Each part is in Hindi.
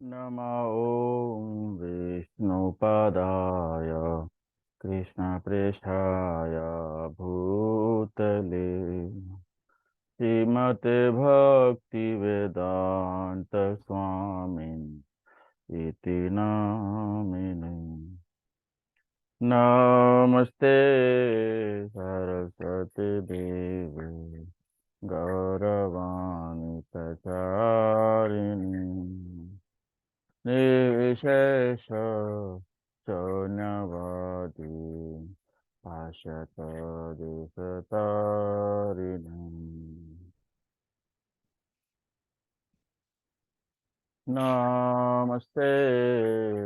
नमो विष्णुपदाय कृष्णपृष्ठाय भूतले श्रीमते भक्तिवेदान्त स्वामिन् इति नामिने। नमस्ते सरस्वती देवी गौरवाणी प्रचारिणी निर्विशेष शून्यवादी पाश्चात्य नमस्ते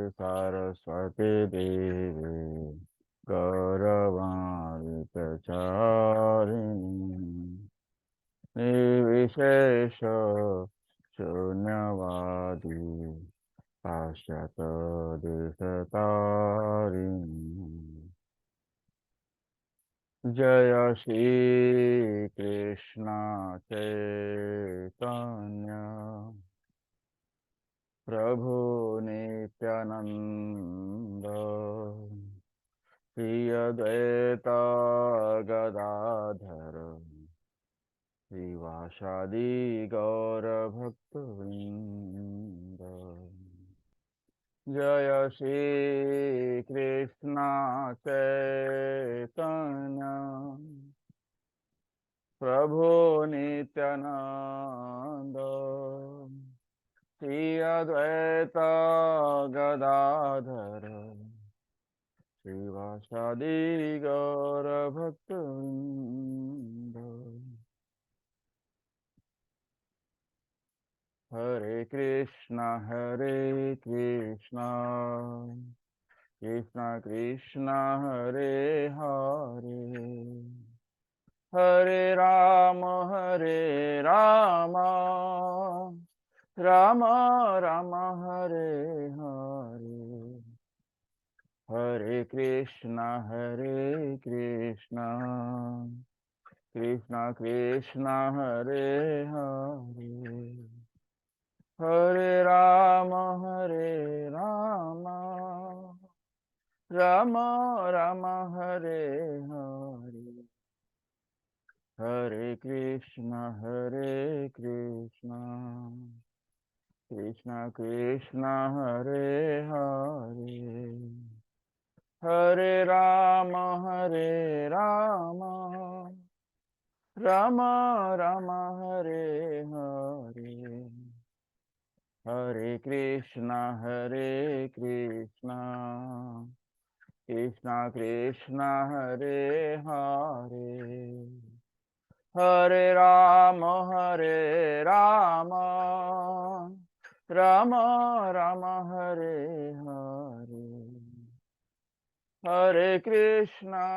सरस्वती देवी गौरवाणी प्रचारिणी निर्विशेष शून्यवादी पाश्चात्य जय श्री कृष्ण चैतन्य प्रभु नित्यानंद श्री अद्वैत गदाधर श्रीवासादि गौरभक्तवृंद। जय श्री कृष्ण चैतन्य प्रभु नित्यानंद श्री अद्वैत गदाधर श्रीवासादि गौरभक्तवृंद। हरे कृष्णा कृष्णा कृष्णा हरे हरे हरे राम राम राम हरे हरे हरे कृष्णा कृष्णा कृष्णा हरे हरे हरे राम राम राम हरे हरे हरे कृष्णा कृष्णा कृष्णा हरे हरे हरे राम राम राम हरे हरे हरे कृष्णा कृष्णा कृष्णा हरे हरे हरे राम राम राम हरे हरे हरे कृष्णा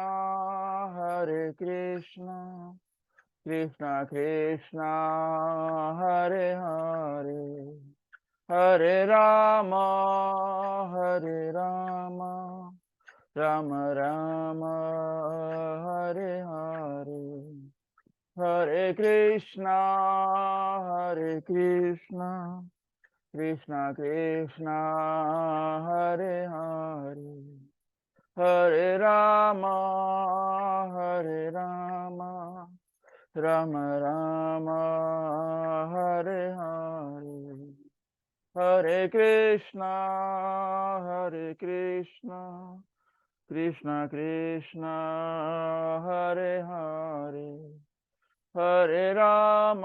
कृष्णा कृष्णा हरे हरे हरे राम राम राम हरे हरे हरे कृष्णा कृष्णा कृष्णा हरे हरे हरे राम राम राम हरे हरे हरे कृष्णा कृष्णा कृष्णा हरे हरे हरे राम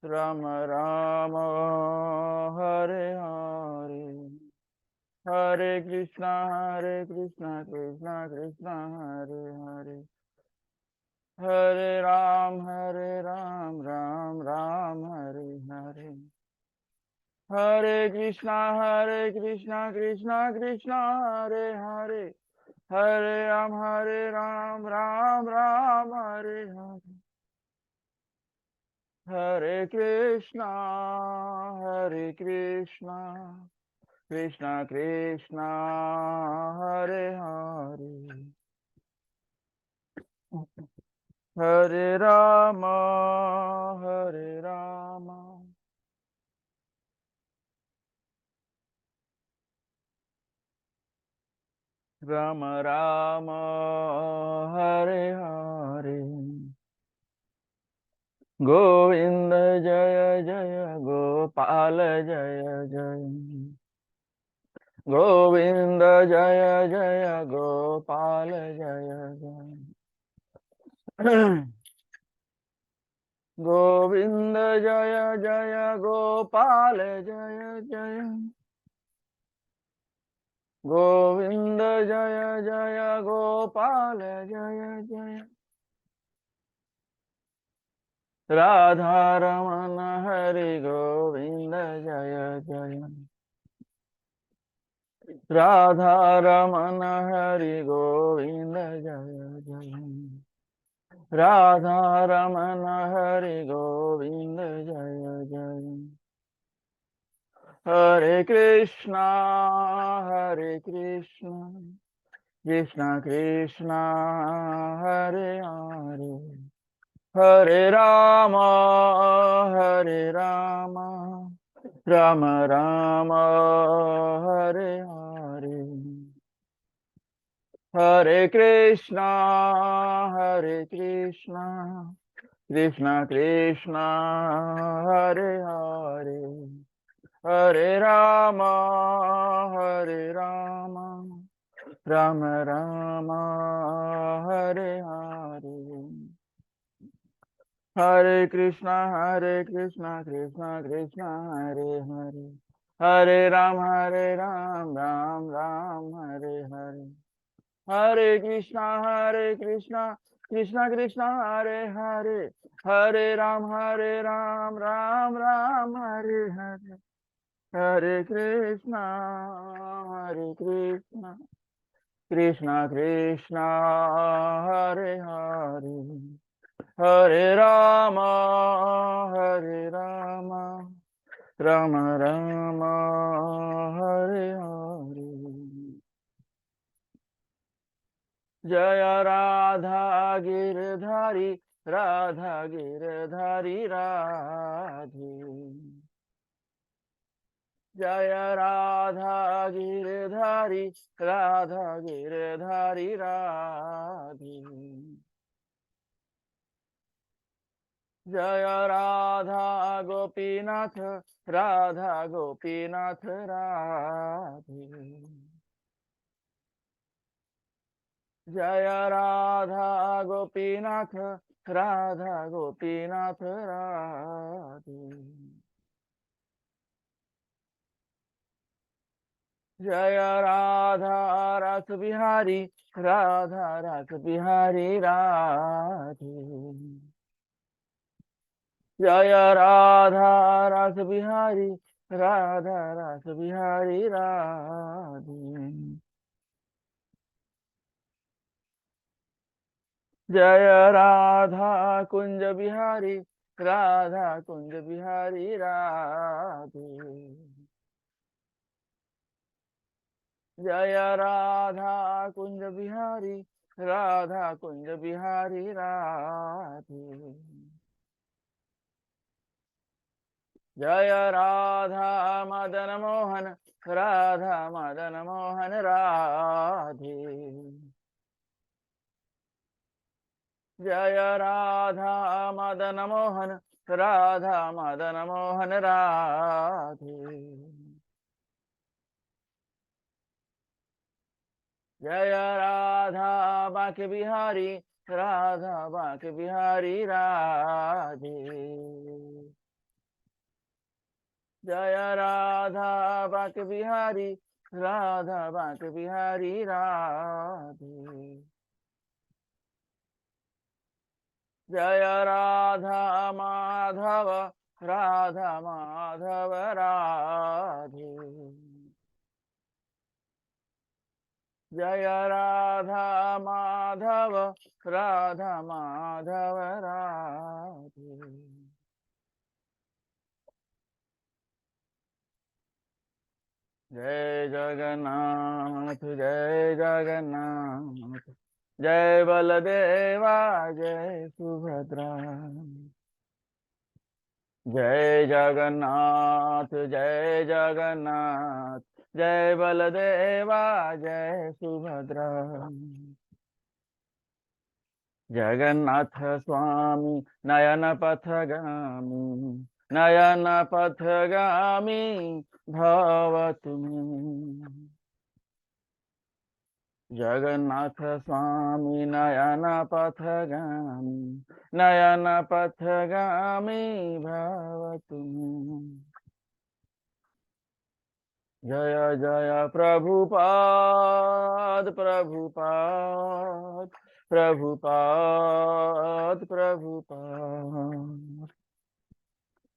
राम राम हरे हरे हरे कृष्णा कृष्णा कृष्णा हरे हरे हरे राम राम राम हरे हरे हरे कृष्णा कृष्णा कृष्णा हरे हरे हरे राम राम राम हरे हरे हरे कृष्णा कृष्णा कृष्णा हरे हरे हरे राम राम राम हरे हरे, गोविंद जय जय गोपाल जय जय, गोविंद जय जय गोपाल जय जय, गोविंद जय जय गोपाल जय जय, गोविंद जय जय गोपाल जय जय, राधा रमण हरि गोविंद जय जय, राधा रमण हरि गोविंद जय जय, राधा रमण हरि गोविंद जय जय, हरे कृष्णा कृष्णा कृष्णा हरे हरे, हरे राम राम राम हरे हरे, हरे कृष्णा कृष्णा कृष्णा हरे हरे, हरे राम राम राम हरे हरे, हरे कृष्णा कृष्णा कृष्णा हरे हरे, हरे राम राम हरे हरे, हरे कृष्णा कृष्णा कृष्णा हरे हरे, हरे राम राम राम हरे हरे, हरे कृष्णा कृष्णा कृष्णा हरे हरे, हरे राम राम राम हरे हरे, जय राधा गिरधारी राधे, जय राधा गिरधारी राधे, जय राधा गोपीनाथ राधे, जय राधा गोपीनाथ राधे, जय राधा रस बिहारी राधे, जय राधा रस बिहारी राधे, जय राधा कुंज बिहारी राधे, जय राधा कुंज बिहारी राधे, जय राधा मदन मोहन राधे, जय राधा मदन मोहन राधे, जय राधा बांके बिहारी राधे, जय राधा बांके बिहारी राधे, जय राधा माधव राधे, जय राधा माधव राधे, जय जगन्नाथ जय बलदेवा जय सुभद्रा, जय जगन्नाथ जय जगन्नाथ, जय बलदेवा जय सुभद्रा। जगन्नाथ स्वामी नयन पथगामी, नयन पथगामी भव तुमे। जगन्नाथ स्वामी नयन पथगामी, नयन पथगामी भव तुमे। जय जय प्रभुपाद प्रभुपाद प्रभुपाद प्रभुपाद।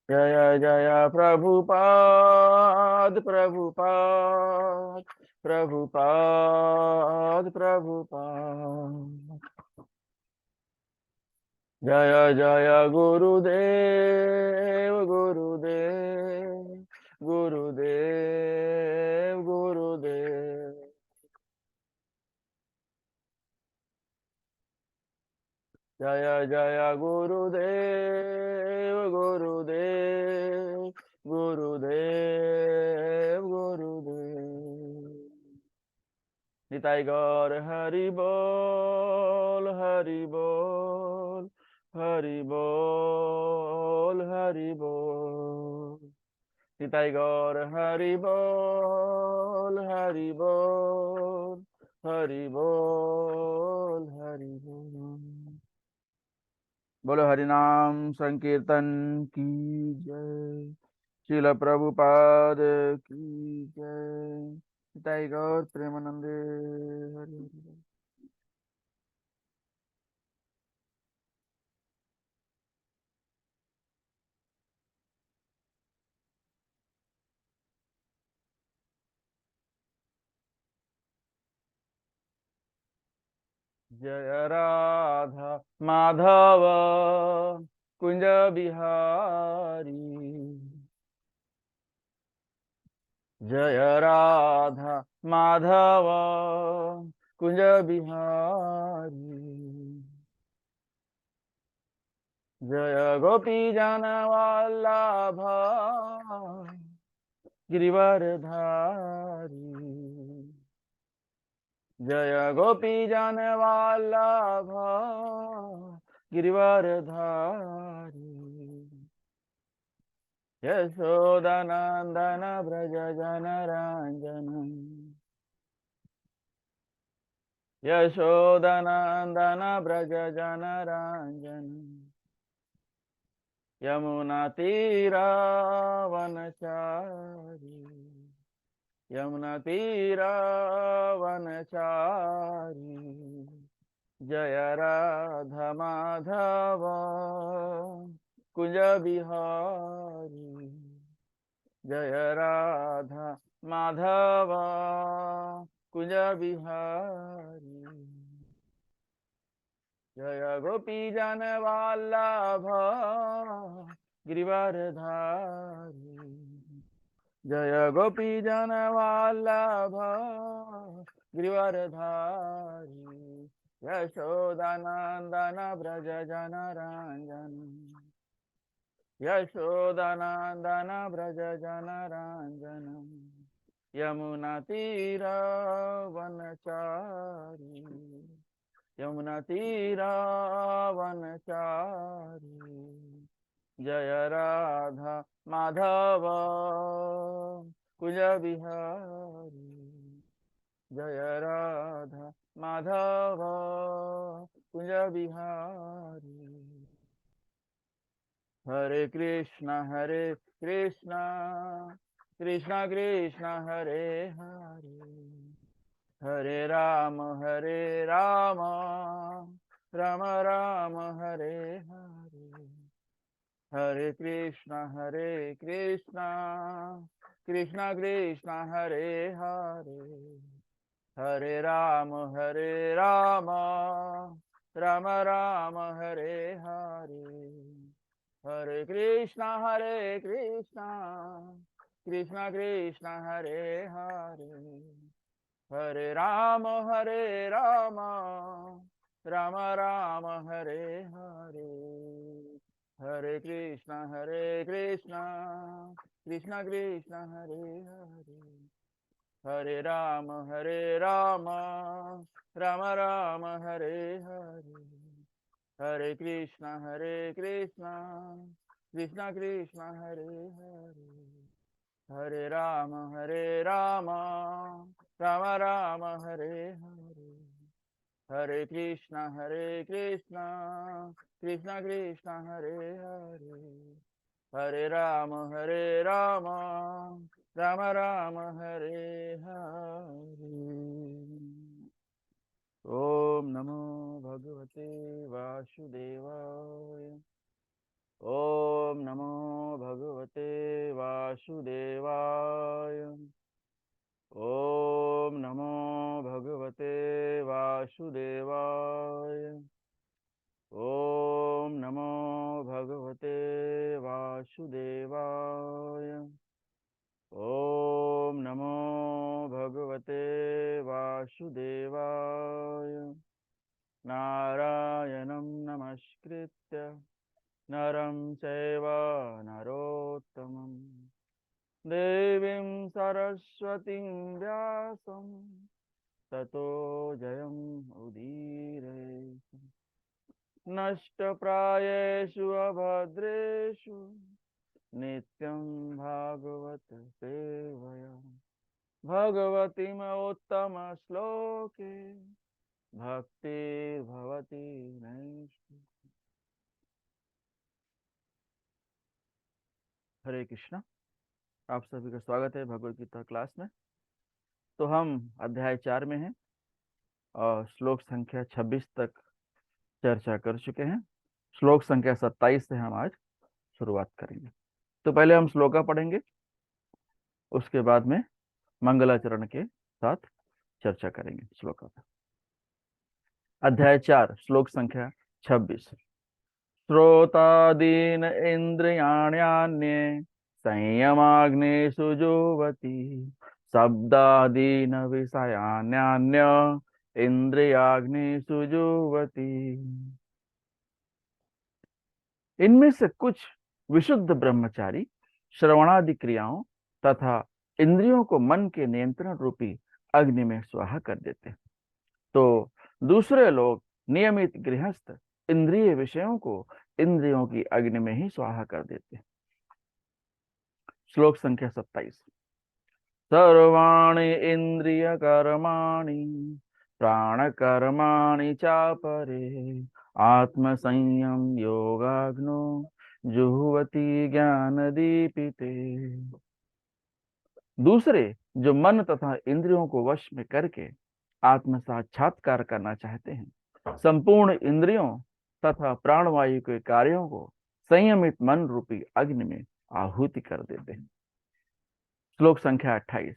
जय जय प्रभुपाद प्रभुपाद प्रभुपाद प्रभुपाद। जय जय गुरुदेव गुरुदेव गुरुदेव गुरुदेव। जय जय गुरुदेव गुरुदेव गुरुदेव गुरुदेव। निताई गौर हरि बोल हरि बोल हरि बोल हरि बोल। निताई गौर हरि बोल हरि बोल हरि बोल हरि बोल। बोलो हरिनाम संकीर्तन की जय। श्रील प्रभुपाद की जय। निताई गौर प्रेमानंदे हरि हरि। जय राधा माधव कुंज बिहारी। जय राधा माधव कुंज बिहारी। जय गोपी जन वल्लभ गिरिवरधारी। जय गोपी जन वल्लभ गिरिवरधारी। यशोदनंदन व्रज जनरंजन। यशोदनंदन व्रज जनरंजन। यमुना तीरा वनचारी। यमुना तीरा वनचारी। जय राधा माधव कुंज बिहारी। जय राधा माधव कुंज बिहारी। जय गोपी जन वल्लभ गिरिवरधारी। जय गोपी जन वल्लभ गिरिवरधारी। यशोदानंदन व्रज जनरंजन। यशोदानंदन व्रज जनरंजन। यमुना तीरा वनचारी। यमुना तीरा वनचारी। जय राधा माधव कुंज बिहारी। जय राधा माधव कुंज बिहारी। हरे कृष्ण कृष्ण कृष्ण हरे हरे, हरे राम राम राम हरे हरे। हरे कृष्ण कृष्ण कृष्ण हरे हरे, हरे राम राम राम हरे हरे। हरे कृष्ण कृष्ण कृष्ण हरे हरे, हरे राम राम राम हरे हरे। हरे कृष्णा कृष्णा कृष्णा हरे हरे, हरे राम राम राम हरे हरे, हरे कृष्णा कृष्णा कृष्णा हरे हरे, हरे राम राम राम हरे हरे, हरे कृष्णा कृष्णा कृष्णा हरे हरे, हरे राम राम राम हरे हरे। ओम नमो भगवते वासुदेवाय, ओम नमो भगवते वासुदेवाय, ओम नमो भगवते वासुदेवाय, ओम नमो भगवते वासुदेवाय, ओम नमो भगवते वासुदेवाय। नारायणं नमस्कृत्य नरं चैव नरोत्तमं, देवीं सरस्वतीं व्यासं ततो जयमुदीरये। नष्टप्रायेषु अभद्रेषु नित्यं भागवत सेवया, भगवतीमोत्तमश्लोके भक्तिर्भवति नैष्ठिकी। हरे कृष्णा, आप सभी का स्वागत है भगवद गीता क्लास में। तो हम अध्याय 4 में हैं और श्लोक संख्या 26 तक चर्चा कर चुके हैं। श्लोक संख्या 27 से हम आज शुरुआत करेंगे। तो पहले हम श्लोका पढ़ेंगे, उसके बाद में मंगलाचरण के साथ चर्चा करेंगे श्लोका पर। अध्याय 4 श्लोक संख्या 26। श्रोतादीन इंद्रियाण्यान्ये संयमाग्नेषु जुह्वति, शब्दादीन विषयान्यान्य इंद्रियाग्नेषु जुह्वति। इनमें से कुछ विशुद्ध ब्रह्मचारी श्रवणादि क्रियाओं तथा इंद्रियों को मन के नियंत्रण रूपी अग्नि में स्वाहा कर देते हैं, तो दूसरे लोग नियमित गृहस्थ इंद्रिय विषयों को इंद्रियों की अग्नि में ही स्वाहा कर देते हैं। श्लोक संख्या 27। सर्वाणि इंद्रिय कर्माणि प्राण कर्माणि चापरे, आत्म संयम योगाग्नो जुह्वति ज्ञान दीपिते। दूसरे जो मन तथा इंद्रियों को वश में करके आत्म साक्षात्कार करना चाहते हैं, संपूर्ण इंद्रियों तथा प्राणवायु के कार्यों को संयमित मन रूपी अग्नि में आहुति कर देते हैं। श्लोक संख्या 28।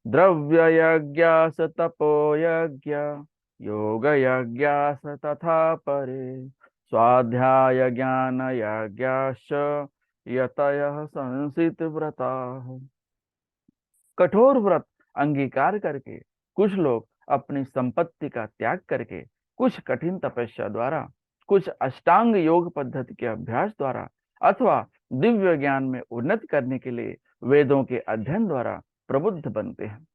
द्रव्य यज्ञास तपो यज्ञ योग यज्ञास तथा परे, स्वाध्याय ज्ञान यज्ञाश्च यतयः संसित व्रता। कठोर व्रत अंगीकार करके कुछ लोग अपनी संपत्ति का त्याग करके, कुछ कठिन तपस्या द्वारा, कुछ अष्टांग योग पद्धति के अभ्यास द्वारा अथवा दिव्य ज्ञान में उन्नति करने के लिए वेदों के अध्ययन द्वारा प्रबुद्ध बनते हैं।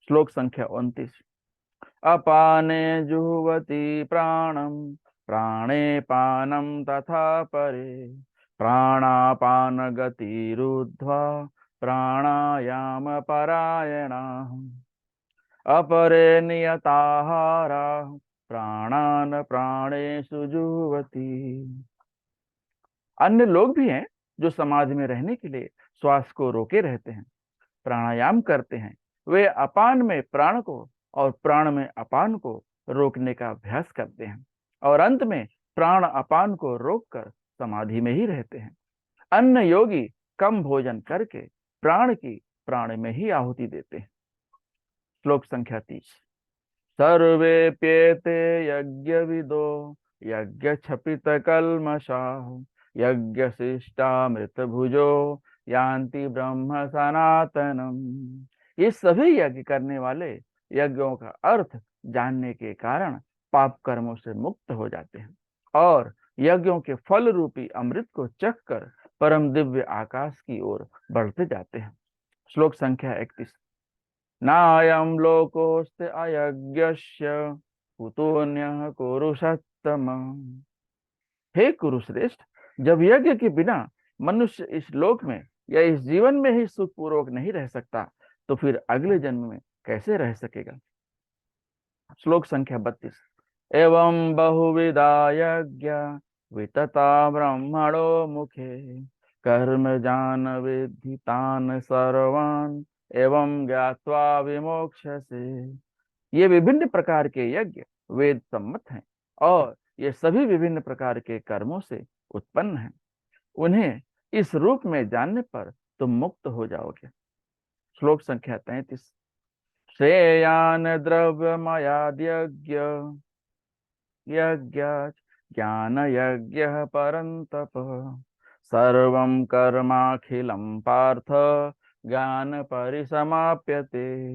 श्लोक संख्या 29। अपाने जुह्वति प्राणम प्राणे पानम तथा परे, प्राणापान गतिरुद्ध्वा प्राणायाम परायणा, अपरे नियताहारा प्राणान प्राणेषु जुह्वति। अन्य लोग भी हैं जो समाधि में रहने के लिए श्वास को रोके रहते हैं, प्राणायाम करते हैं। वे अपान में प्राण को और प्राण में अपान को रोकने का अभ्यास करते हैं और अंत में प्राण अपान को रोककर समाधि में ही रहते हैं। अन्य योगी कम भोजन करके प्राण की प्राण में ही आहुति देते हैं। श्लोक संख्या 30। सर्वे प्येते यज्ञ विदो यज्ञ छपित कल्मषाः, यज्ञ शिष्टामृत भुजो यान्ति ब्रह्म सनातनम। ये सभी यज्ञ करने वाले यज्ञों का अर्थ जानने के कारण पाप कर्मों से मुक्त हो जाते हैं और यज्ञों के फल रूपी अमृत को चख कर परम दिव्य आकाश की ओर बढ़ते जाते हैं। श्लोक संख्या 31। नायं लोकोऽस्ति अयज्ञस्य कुतोऽन्यः कुरुषत्तम। हे कुरुश्रेष्ठ, जब यज्ञ के बिना मनुष्य इस लोक में या इस जीवन में ही सुख पूर्वक नहीं रह सकता, तो फिर अगले जन्म में कैसे रह सकेगा। श्लोक संख्या 32। एवं बहुविधा यज्ञ वितता ब्रह्मणो मुखे कर्म जान विद्धि तान सर्वान् एवं ज्ञात्वा विमोक्षसे। ये विभिन्न प्रकार के यज्ञ वेद सम्मत हैं और ये सभी विभिन्न प्रकार के कर्मों से उत्पन्न हैं। उन्हें इस रूप में जानने पर तुम मुक्त हो जाओगे। श्लोक संख्या 33। श्रेयान द्रव्यमयाद्यज्ञ यज्ञ ज्ञान यज्ञ परंतप सर्वं कर्माखिलं पार्थ ज्ञान परिसमाप्यते।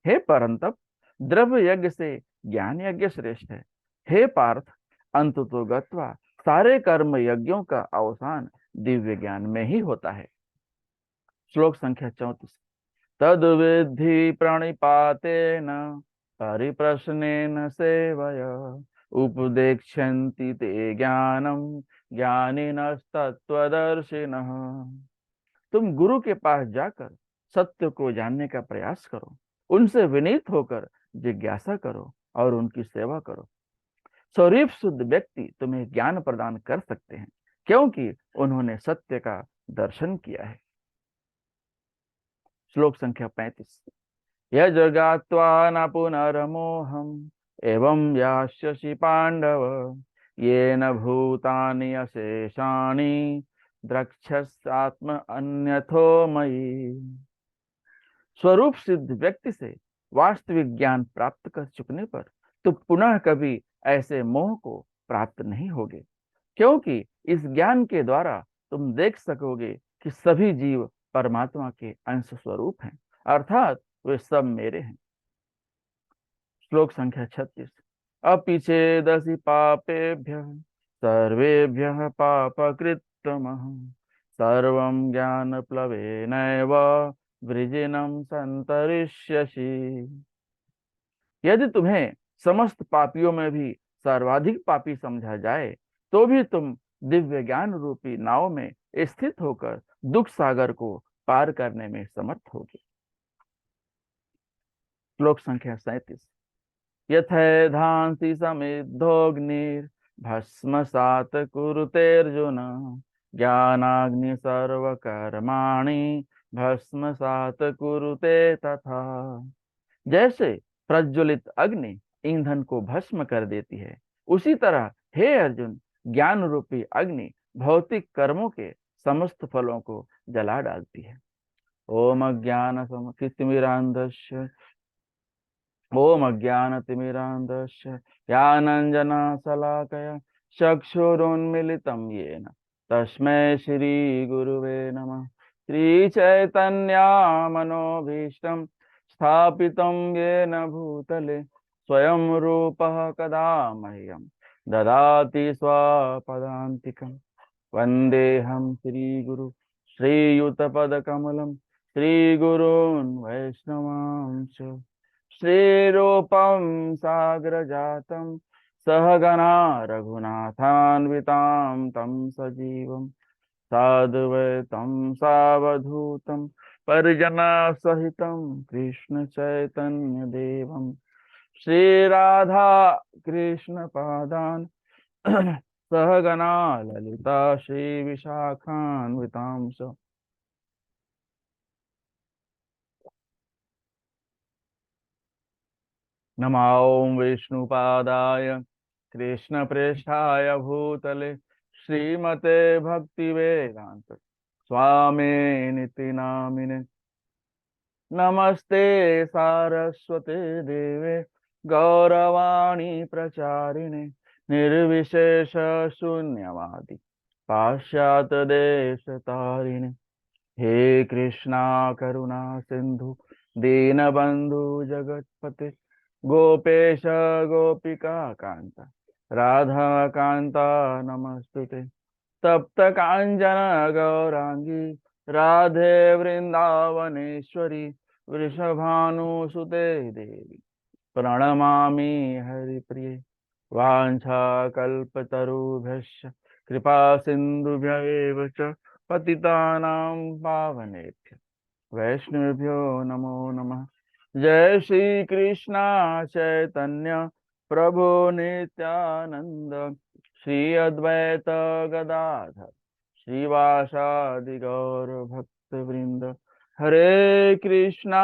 हे परंतप, द्रव्य यज्ञ से ज्ञान यज्ञ श्रेष्ठ है। हे पार्थ, अंत तो गत्वा सारे कर्म यज्ञों का अवसान दिव्य ज्ञान में ही होता है। श्लोक संख्या 34। तद विद्धि प्रणिपातेन परिप्रश्नेन सेवय उपदेक्ष्यन्ति ते ज्ञानम ज्ञानिनस्तत्त्वदर्शिनः। तुम गुरु के पास जाकर सत्य को जानने का प्रयास करो, उनसे विनीत होकर जिज्ञासा करो और उनकी सेवा करो। स्वरूप शुद्ध व्यक्ति तुम्हें ज्ञान प्रदान कर सकते हैं, क्योंकि उन्होंने सत्य का दर्शन किया है। श्लोक संख्या 35। यज्ञात्वा न पुनर्मोहम एवं यास्यसि पांडव येन भूतानि अशेषाणि द्रक्ष्यस्यात्म अन्यथो मयि। स्वरूप सिद्ध व्यक्ति से वास्तविक ज्ञान प्राप्त कर चुकने पर तुम पुनः कभी ऐसे मोह को प्राप्त नहीं होगे, क्योंकि इस ज्ञान के द्वारा तुम देख सकोगे कि सभी जीव परमात्मा के अंश स्वरूप हैं, अर्थात वे सब मेरे हैं। श्लोक संख्या 36। अपि चेदसि पापेभ्यः सर्वेभ्यः पापकृत्तमः सर्वं ज्ञानप्लवेनैव वृजिनं संतरिष्यसि। यदि तुम्हें समस्त पापियों में भी सर्वाधिक पापी समझा जाए, तो भी तुम दिव्य ज्ञान रूपी नाव में स्थित होकर दुख सागर को पार करने में समर्थ होगे। श्लोक संख्या 37। यथैधांसि समिद्धोऽग्निर्भस्मसात् कुरुतेऽर्जुन ज्ञानाग्नि सर्वकर्माणि भस्मसात् कुरुते तथा। जैसे प्रज्वलित अग्नि ईंधन को भस्म कर देती है, उसी तरह हे अर्जुन, ज्ञान रूपी अग्नि भौतिक कर्मों के समस्त फलों को जला डालती है। ओम अज्ञानतिमिरान्धस्य ज्ञानाञ्जनशलाकया चक्षुरुन्मीलितं येन तस्मै श्रीगुरुवे नमः। श्रीचैतन्यमनोभीष्टं स्थापितं येन भूतले स्वयं रूपः कदा मह्यं ददाति स्वपदान्तिकं। वन्देऽहं श्रीगुरु श्रीयुतपदकमलं श्रीगुरून् वैष्णवांश्च श्रीरूपं साग्रजातं सहगना रघुनाथान्वितां तं सजीवं साद्वैतं सावधूतं परिजनसहितं कृष्णचैतन्यदेवं श्रीराधा कृष्णपादान् सहगना ललिता श्रीविशाखान्वितां च। नमो विष्णुपादाय कृष्णप्रेष्ठाय भूतले श्रीमते भक्तिवेदांत स्वामिनिति नामिने। नमस्ते सारस्वते देवे गौरवाणी प्रचारिणे निर्विशेष शून्यवादी पाश्चात्य देश तारिणे। हे कृष्णा करुणा सिंधु दीनबंधु जगतपते गोपेश गोपिका कांता राधा कांता नमस्तुते। तप्त कांचन गौरांगी राधे वृंदावनेश्वरी वृषभानुसुते देवी प्रणमामि हरिप्रिये। वाञ्छाकल्पतरुभ्यश्च कृपा सिन्धुभ्येव च पतितानां पावनेभ्यो वैष्णवेभ्यो नमो नमः। जय श्री कृष्णा चैतन्य प्रभु नित्यानंद श्री अद्वैत गदाधर श्रीवासादि गौर भक्त वृंद। हरे कृष्णा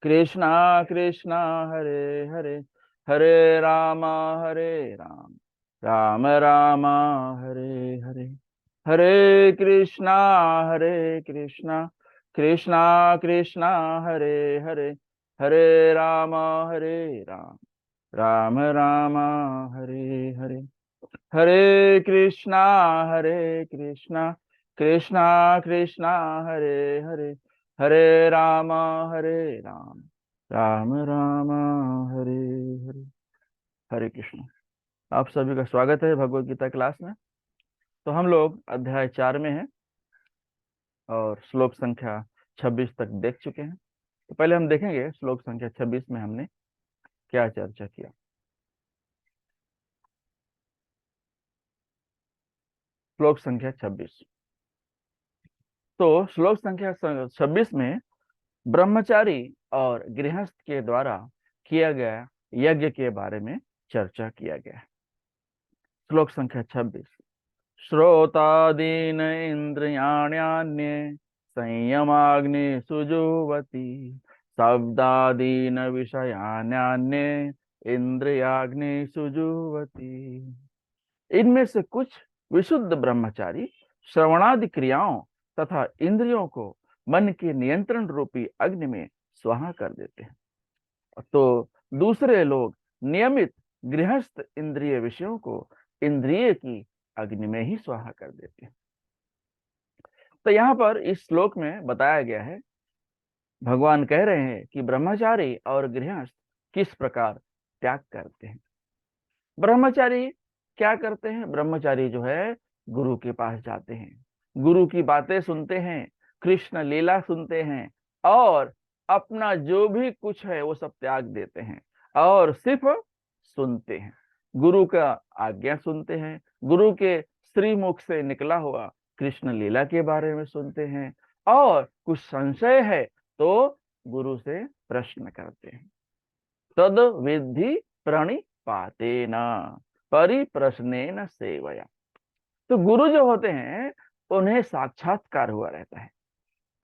कृष्णा कृष्णा हरे हरे हरे राम राम राम हरे हरे। हरे कृष्णा कृष्णा कृष्णा हरे हरे हरे राम राम राम हरे हरे। हरे कृष्णा कृष्णा कृष्णा हरे हरे हरे राम राम राम हरे हरे। हरे कृष्ण। आप सभी का स्वागत है भगवत गीता क्लास में। तो हम लोग अध्याय 4 में हैं और श्लोक संख्या 26 तक देख चुके हैं। तो पहले हम देखेंगे श्लोक संख्या 26 में हमने क्या चर्चा किया। श्लोक संख्या 26। तो श्लोक संख्या 26 में ब्रह्मचारी और गृहस्थ के द्वारा किया गया यज्ञ के बारे में चर्चा किया गया। श्लोक संख्या 26। श्रोतादीन इंद्रियाण्यान्ये संयमाग्नि सुजुवती शब्दादीन विषयान्यान्ये इंद्रियाग्नि सुजुवती। इनमें से कुछ विशुद्ध ब्रह्मचारी श्रवणादि क्रियाओं तथा इंद्रियों को मन के नियंत्रण रूपी अग्नि में स्वाहा कर देते हैं। तो दूसरे लोग नियमित गृहस्थ इंद्रिय विषयों को इंद्रिय की अग्नि में ही स्वाहा कर देते हैं। तो यहाँ पर इस श्लोक में बताया गया है, भगवान कह रहे हैं कि ब्रह्मचारी और गृहस्थ किस प्रकार त्याग करते हैं। ब्रह्मचारी क्या करते हैं? ब्रह्मचारी जो है गुरु के पास जाते हैं, गुरु की बातें सुनते हैं, कृष्ण लीला सुनते हैं और अपना जो भी कुछ है वो सब त्याग देते हैं और सिर्फ सुनते हैं। गुरु का आज्ञा सुनते हैं, गुरु के श्रीमुख से निकला हुआ कृष्ण लीला के बारे में सुनते हैं और कुछ संशय है तो गुरु से प्रश्न करते हैं। तद विद्धि प्रणिपातेन परिप्रश्नेन सेवया। तो गुरु जो होते हैं उन्हें साक्षात्कार हुआ रहता है।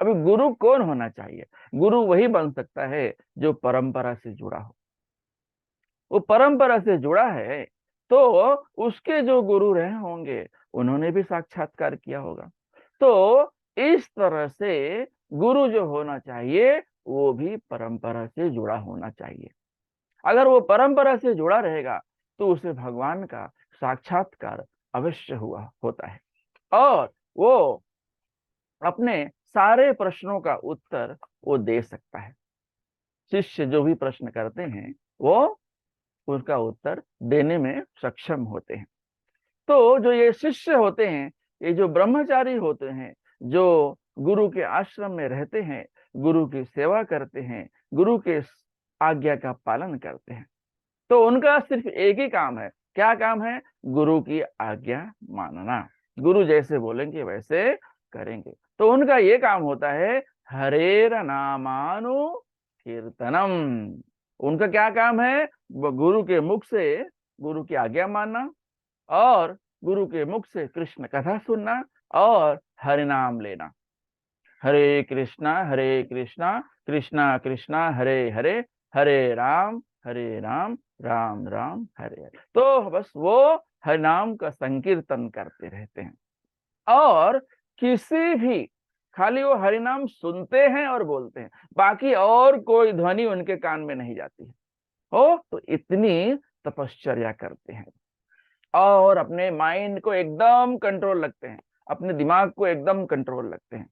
अभी गुरु कौन होना चाहिए? गुरु वही बन सकता है जो परंपरा से जुड़ा हो। वो परंपरा से जुड़ा है तो उसके जो गुरु रहे होंगे उन्होंने भी साक्षात्कार किया होगा। तो इस तरह से गुरु जो होना चाहिए वो भी परंपरा से जुड़ा होना चाहिए। अगर वो परंपरा से जुड़ा रहेगा तो उसे भगवान का साक्षात्कार अवश्य हुआ होता है और वो अपने सारे प्रश्नों का उत्तर वो दे सकता है। शिष्य जो भी प्रश्न करते हैं वो उसका उत्तर देने में सक्षम होते हैं। तो जो ये शिष्य होते हैं, ये जो ब्रह्मचारी होते हैं, जो गुरु के आश्रम में रहते हैं, गुरु की सेवा करते हैं, गुरु के आज्ञा का पालन करते हैं, तो उनका सिर्फ एक ही काम है। क्या काम है? गुरु की आज्ञा मानना। गुरु जैसे बोलेंगे वैसे करेंगे। तो उनका ये काम होता है हरेर नामानु कीर्तनम। उनका क्या काम है? गुरु के मुख से गुरु की आज्ञा मानना और गुरु के मुख से कृष्ण कथा सुनना और हरि नाम लेना। हरे कृष्णा कृष्णा कृष्णा हरे हरे हरे राम राम राम हरे हरे। तो बस वो हरि नाम का संकीर्तन करते रहते हैं और किसी भी खाली वो हरि नाम सुनते हैं और बोलते हैं, बाकी और कोई ध्वनि उनके कान में नहीं जाती है। हो तो इतनी तपश्चर्या करते हैं और अपने माइंड को एकदम कंट्रोल रखते हैं, अपने दिमाग को एकदम कंट्रोल रखते हैं।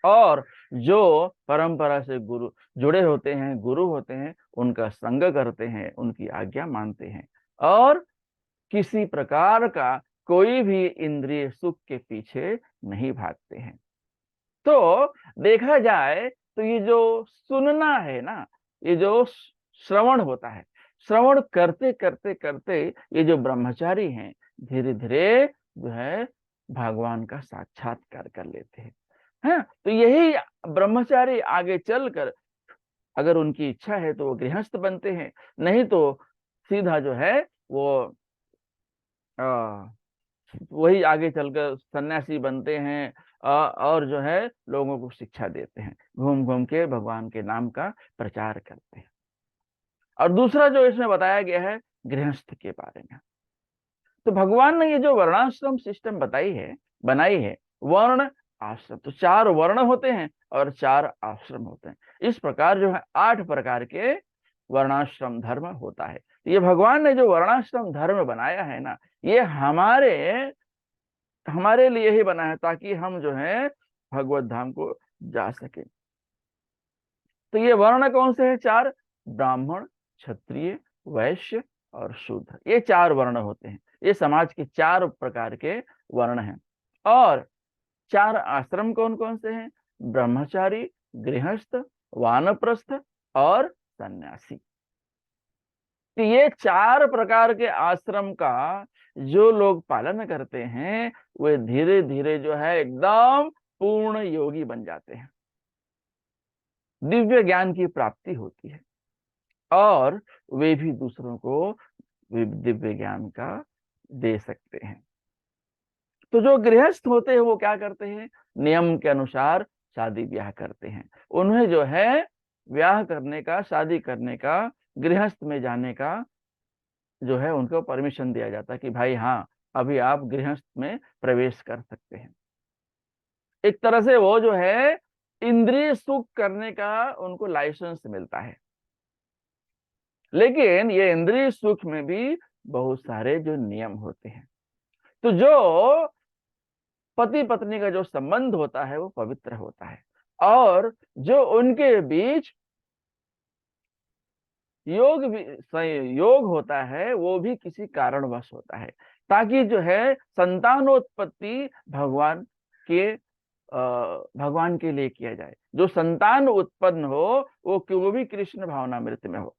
और जो परंपरा से गुरु जुड़े होते हैं, गुरु होते हैं, उनका संग करते हैं, उनकी आज्ञा मानते हैं और किसी प्रकार का कोई भी इंद्रिय सुख के पीछे नहीं भागते हैं। तो देखा जाए तो ये जो सुनना है ना, ये जो श्रवण होता है, श्रवण करते करते करते ये जो ब्रह्मचारी हैं धीरे धीरे जो है भगवान का साक्षात्कार कर लेते हैं। है तो यही ब्रह्मचारी आगे चलकर अगर उनकी इच्छा है तो वो गृहस्थ बनते हैं, नहीं तो सीधा जो है वो आ, वही आगे चलकर सन्यासी बनते हैं और जो है लोगों को शिक्षा देते हैं, घूम घूम के भगवान के नाम का प्रचार करते हैं। और दूसरा जो इसमें बताया गया है गृहस्थ के बारे में, तो भगवान ने ये जो वर्णाश्रम सिस्टम बनाई है, वर्ण आश्रम, तो 4 वर्ण होते हैं और 4 आश्रम होते हैं। इस प्रकार जो है 8 प्रकार के वर्णाश्रम धर्म होता है। ये भगवान ने जो वर्णाश्रम धर्म बनाया है ना, ये हमारे लिए ही बना है ताकि हम जो है भगवत धाम को जा सके। तो ये वर्ण कौन से हैं? 4, ब्राह्मण, क्षत्रिय, वैश्य और शूद्र, ये 4 वर्ण होते हैं। ये समाज के 4 प्रकार के वर्ण हैं। और 4 आश्रम कौन कौन से हैं? ब्रह्मचारी, गृहस्थ, वानप्रस्थ और सन्यासी। तो ये 4 प्रकार के आश्रम का जो लोग पालन करते हैं वे धीरे धीरे जो है एकदम पूर्ण योगी बन जाते हैं, दिव्य ज्ञान की प्राप्ति होती है और वे भी दूसरों को दिव्य ज्ञान का दे सकते हैं। तो जो गृहस्थ होते हैं वो क्या करते हैं? नियम के अनुसार शादी ब्याह करते हैं। उन्हें जो है ब्याह करने का, शादी करने का, गृहस्थ में जाने का जो है उनको परमिशन दिया जाता है कि भाई हाँ, अभी आप गृहस्थ में प्रवेश कर सकते हैं। एक तरह से वो जो है इंद्रिय सुख करने का उनको लाइसेंस मिलता है। लेकिन ये इंद्रिय सुख में भी बहुत सारे जो नियम होते हैं। तो जो पति पत्नी का जो संबंध होता है वो पवित्र होता है और जो उनके बीच योग होता है वो भी किसी कारणवश होता है, ताकि जो है संतानोत्पत्ति भगवान के लिए किया जाए। जो संतान उत्पन्न हो वो भी कृष्ण भावनामृत में हो।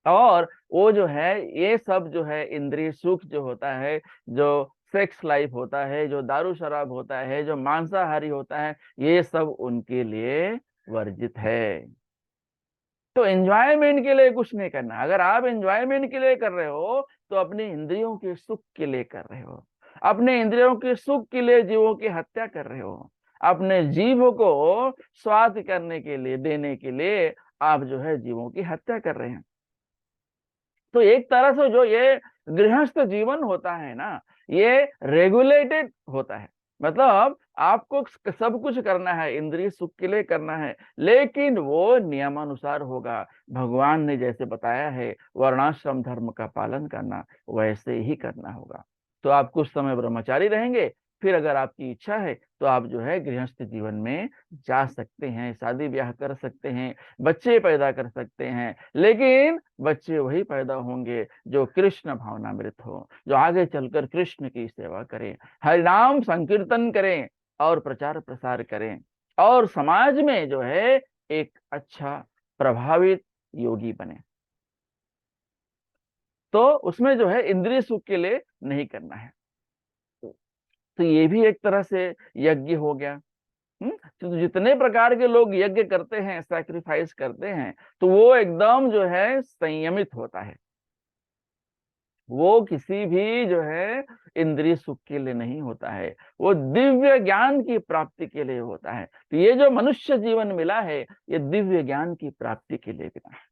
और वो जो है ये सब जो है इंद्रिय सुख जो होता है, जो सेक्स लाइफ होता है, जो दारू शराब होता है, जो मांसाहारी होता है, ये सब उनके लिए वर्जित है। तो एंजॉयमेंट के लिए कुछ नहीं करना। अगर आप एंजॉयमेंट के लिए कर रहे हो तो अपने इंद्रियों के सुख के लिए कर रहे हो, अपने इंद्रियों के सुख के लिए जीवों की हत्या कर रहे हो, अपने जीव को स्वाद करने के लिए, देने के लिए आप जो है जीवों की हत्या कर रहे हैं। तो एक तरह से जो ये गृहस्थ जीवन होता है ना, ये रेगुलेटेड होता है। मतलब आपको सब कुछ करना है, इंद्रिय सुख के लिए करना है, लेकिन वो नियमानुसार होगा। भगवान ने जैसे बताया है वर्णाश्रम धर्म का पालन करना, वैसे ही करना होगा। तो आप कुछ समय ब्रह्मचारी रहेंगे, फिर अगर आपकी इच्छा है तो आप जो है गृहस्थ जीवन में जा सकते हैं, शादी ब्याह कर सकते हैं, बच्चे पैदा कर सकते हैं। लेकिन बच्चे वही पैदा होंगे जो कृष्ण भावनामृत हो, जो आगे चलकर कृष्ण की सेवा करें, हरि नाम संकीर्तन करें और प्रचार प्रसार करें और समाज में जो है एक अच्छा प्रभावित योगी बने। तो उसमें जो है इंद्रिय सुख के लिए नहीं करना है। तो ये भी एक तरह से यज्ञ हो गया। तो जितने प्रकार के लोग यज्ञ करते हैं, सैक्रिफाइस करते हैं, तो वो एकदम जो है संयमित होता है। वो किसी भी जो है इंद्रिय सुख के लिए नहीं होता है, वो दिव्य ज्ञान की प्राप्ति के लिए होता है। तो ये जो मनुष्य जीवन मिला है ये दिव्य ज्ञान की प्राप्ति के लिए मिला है।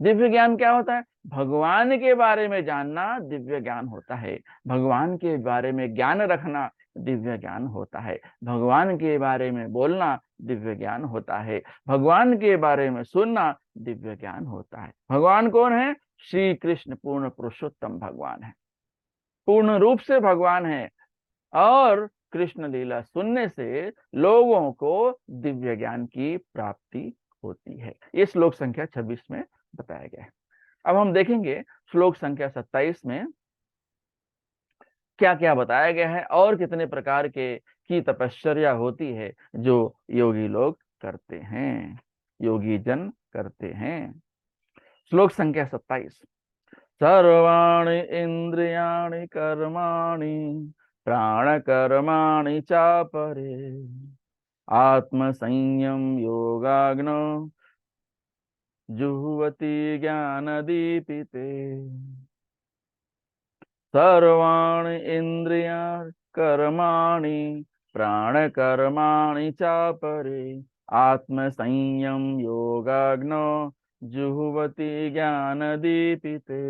दिव्य ज्ञान क्या होता है? भगवान के बारे में जानना दिव्य ज्ञान होता है, भगवान के बारे में ज्ञान रखना दिव्य ज्ञान होता है, भगवान के बारे में बोलना दिव्य ज्ञान होता है, भगवान के बारे में सुनना दिव्य ज्ञान होता है। भगवान कौन है? श्री कृष्ण पूर्ण पुरुषोत्तम भगवान है, पूर्ण रूप से भगवान है। और कृष्ण लीला सुनने से लोगों को दिव्य ज्ञान की प्राप्ति होती है। ये श्लोक संख्या 26 में बताया गया है। अब हम देखेंगे श्लोक संख्या 27 में क्या क्या बताया गया है और कितने प्रकार के की तपश्चर्या होती है जो योगी लोग करते हैं, योगी जन करते हैं। श्लोक संख्या 27। सर्वाणि इंद्रियाणि कर्माणि प्राण कर्माणि चापरे आत्म संयम योगाग्नो जुह्वति ज्ञान दीपिते। सर्वाणि इंद्रियाणि कर्माणि प्राण कर्माणि चापरे आत्म संयम योगाग्नो जुह्वति ज्ञान दीपिते।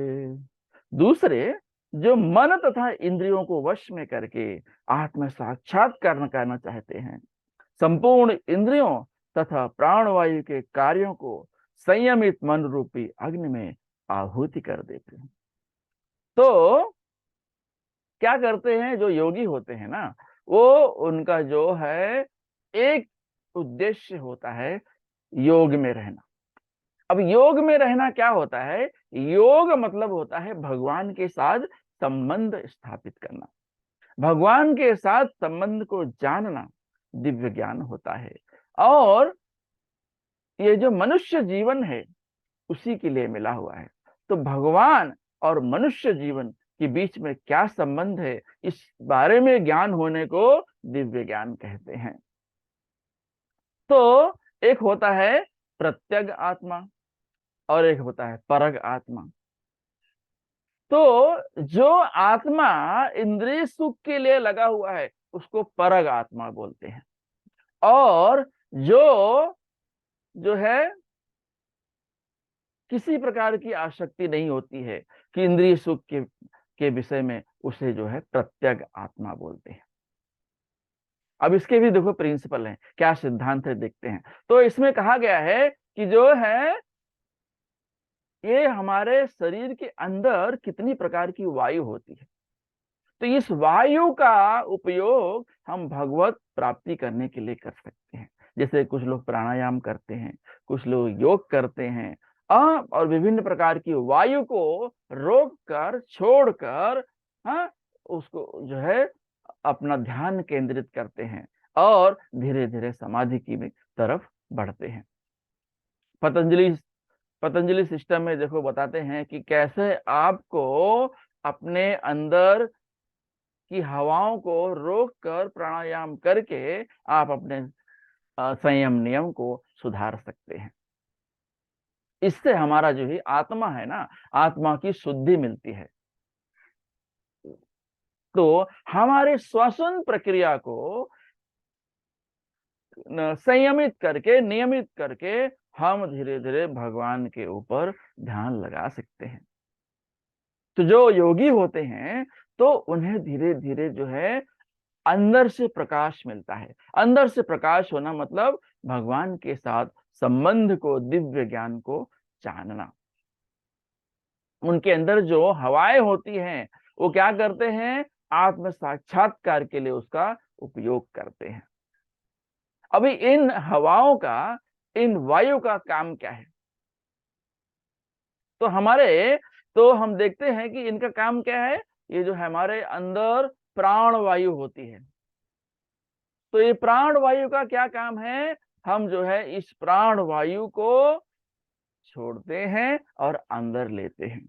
दूसरे जो मन तथा इंद्रियों को वश में करके आत्म साक्षात्कार करना चाहते हैं, संपूर्ण इंद्रियों तथा प्राणवायु के कार्यों को संयमित मन रूपी अग्नि में आहुति कर देते हैं। तो क्या करते हैं जो योगी होते हैं ना, वो उनका जो है एक उद्देश्य होता है योग में रहना। अब योग में रहना क्या होता है? योग मतलब होता है भगवान के साथ संबंध स्थापित करना, भगवान के साथ संबंध को जानना दिव्य ज्ञान होता है। और ये जो मनुष्य जीवन है उसी के लिए मिला हुआ है। तो भगवान और मनुष्य जीवन के बीच में क्या संबंध है, इस बारे में ज्ञान होने को दिव्य ज्ञान कहते हैं। तो एक होता है प्रत्यग आत्मा और एक होता है परग आत्मा। तो जो आत्मा इंद्रिय सुख के लिए लगा हुआ है उसको परग आत्मा बोलते हैं, और जो जो है किसी प्रकार की आसक्ति नहीं होती है कि इंद्रिय सुख के विषय में, उसे जो है प्रत्यग आत्मा बोलते हैं। अब इसके भी देखो प्रिंसिपल हैं, क्या सिद्धांत है देखते हैं। तो इसमें कहा गया है कि जो है ये हमारे शरीर के अंदर कितनी प्रकार की वायु होती है, तो इस वायु का उपयोग हम भगवत प्राप्ति करने के लिए कर सकते हैं। जैसे कुछ लोग प्राणायाम करते हैं, कुछ लोग योग करते हैं, और विभिन्न प्रकार की वायु को रोक कर छोड़कर, हाँ, उसको जो है अपना ध्यान केंद्रित करते हैं और धीरे धीरे समाधि की तरफ बढ़ते हैं। पतंजलि पतंजलि सिस्टम में देखो बताते हैं कि कैसे आपको अपने अंदर की हवाओं को रोक कर प्राणायाम करके आप अपने संयम नियम को सुधार सकते हैं। इससे हमारा जो ही आत्मा है ना, आत्मा की शुद्धि मिलती है। तो हमारे श्वसन प्रक्रिया को संयमित करके, नियमित करके हम धीरे धीरे भगवान के ऊपर ध्यान लगा सकते हैं। तो जो योगी होते हैं तो उन्हें धीरे धीरे जो है अंदर से प्रकाश मिलता है। अंदर से प्रकाश होना मतलब भगवान के साथ संबंध को, दिव्य ज्ञान को जानना। उनके अंदर जो हवाएं होती हैं वो क्या करते हैं? आत्म साक्षात्कार के लिए उसका उपयोग करते हैं। अभी इन हवाओं का, इन वायु का काम क्या है? तो हम देखते हैं कि इनका काम क्या है। ये जो हमारे अंदर प्राण वायु होती है, तो ये प्राण वायु का क्या काम है? हम जो है इस प्राण वायु को छोड़ते हैं और अंदर लेते हैं।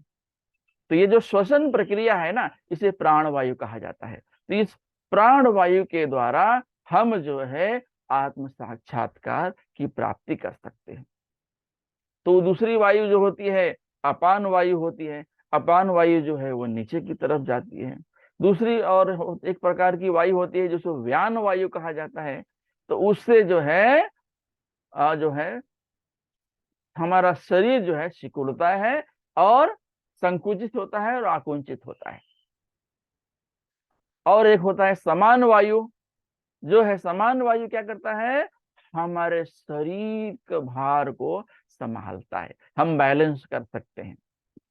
तो ये जो श्वसन प्रक्रिया है ना, इसे प्राण वायु कहा जाता है। तो इस प्राण वायु के द्वारा हम जो है आत्म साक्षात्कार की प्राप्ति कर सकते हैं। तो दूसरी वायु जो होती है अपान वायु होती है। अपान वायु जो है वो नीचे की तरफ जाती है। दूसरी और एक प्रकार की वायु होती है जिसको व्यान वायु कहा जाता है। तो उससे जो है हमारा शरीर जो है सिकुड़ता है और संकुचित होता है और आकुंचित होता है। और एक होता है समान वायु। जो है समान वायु क्या करता है? हमारे शरीर के भार को संभालता है, हम बैलेंस कर सकते हैं।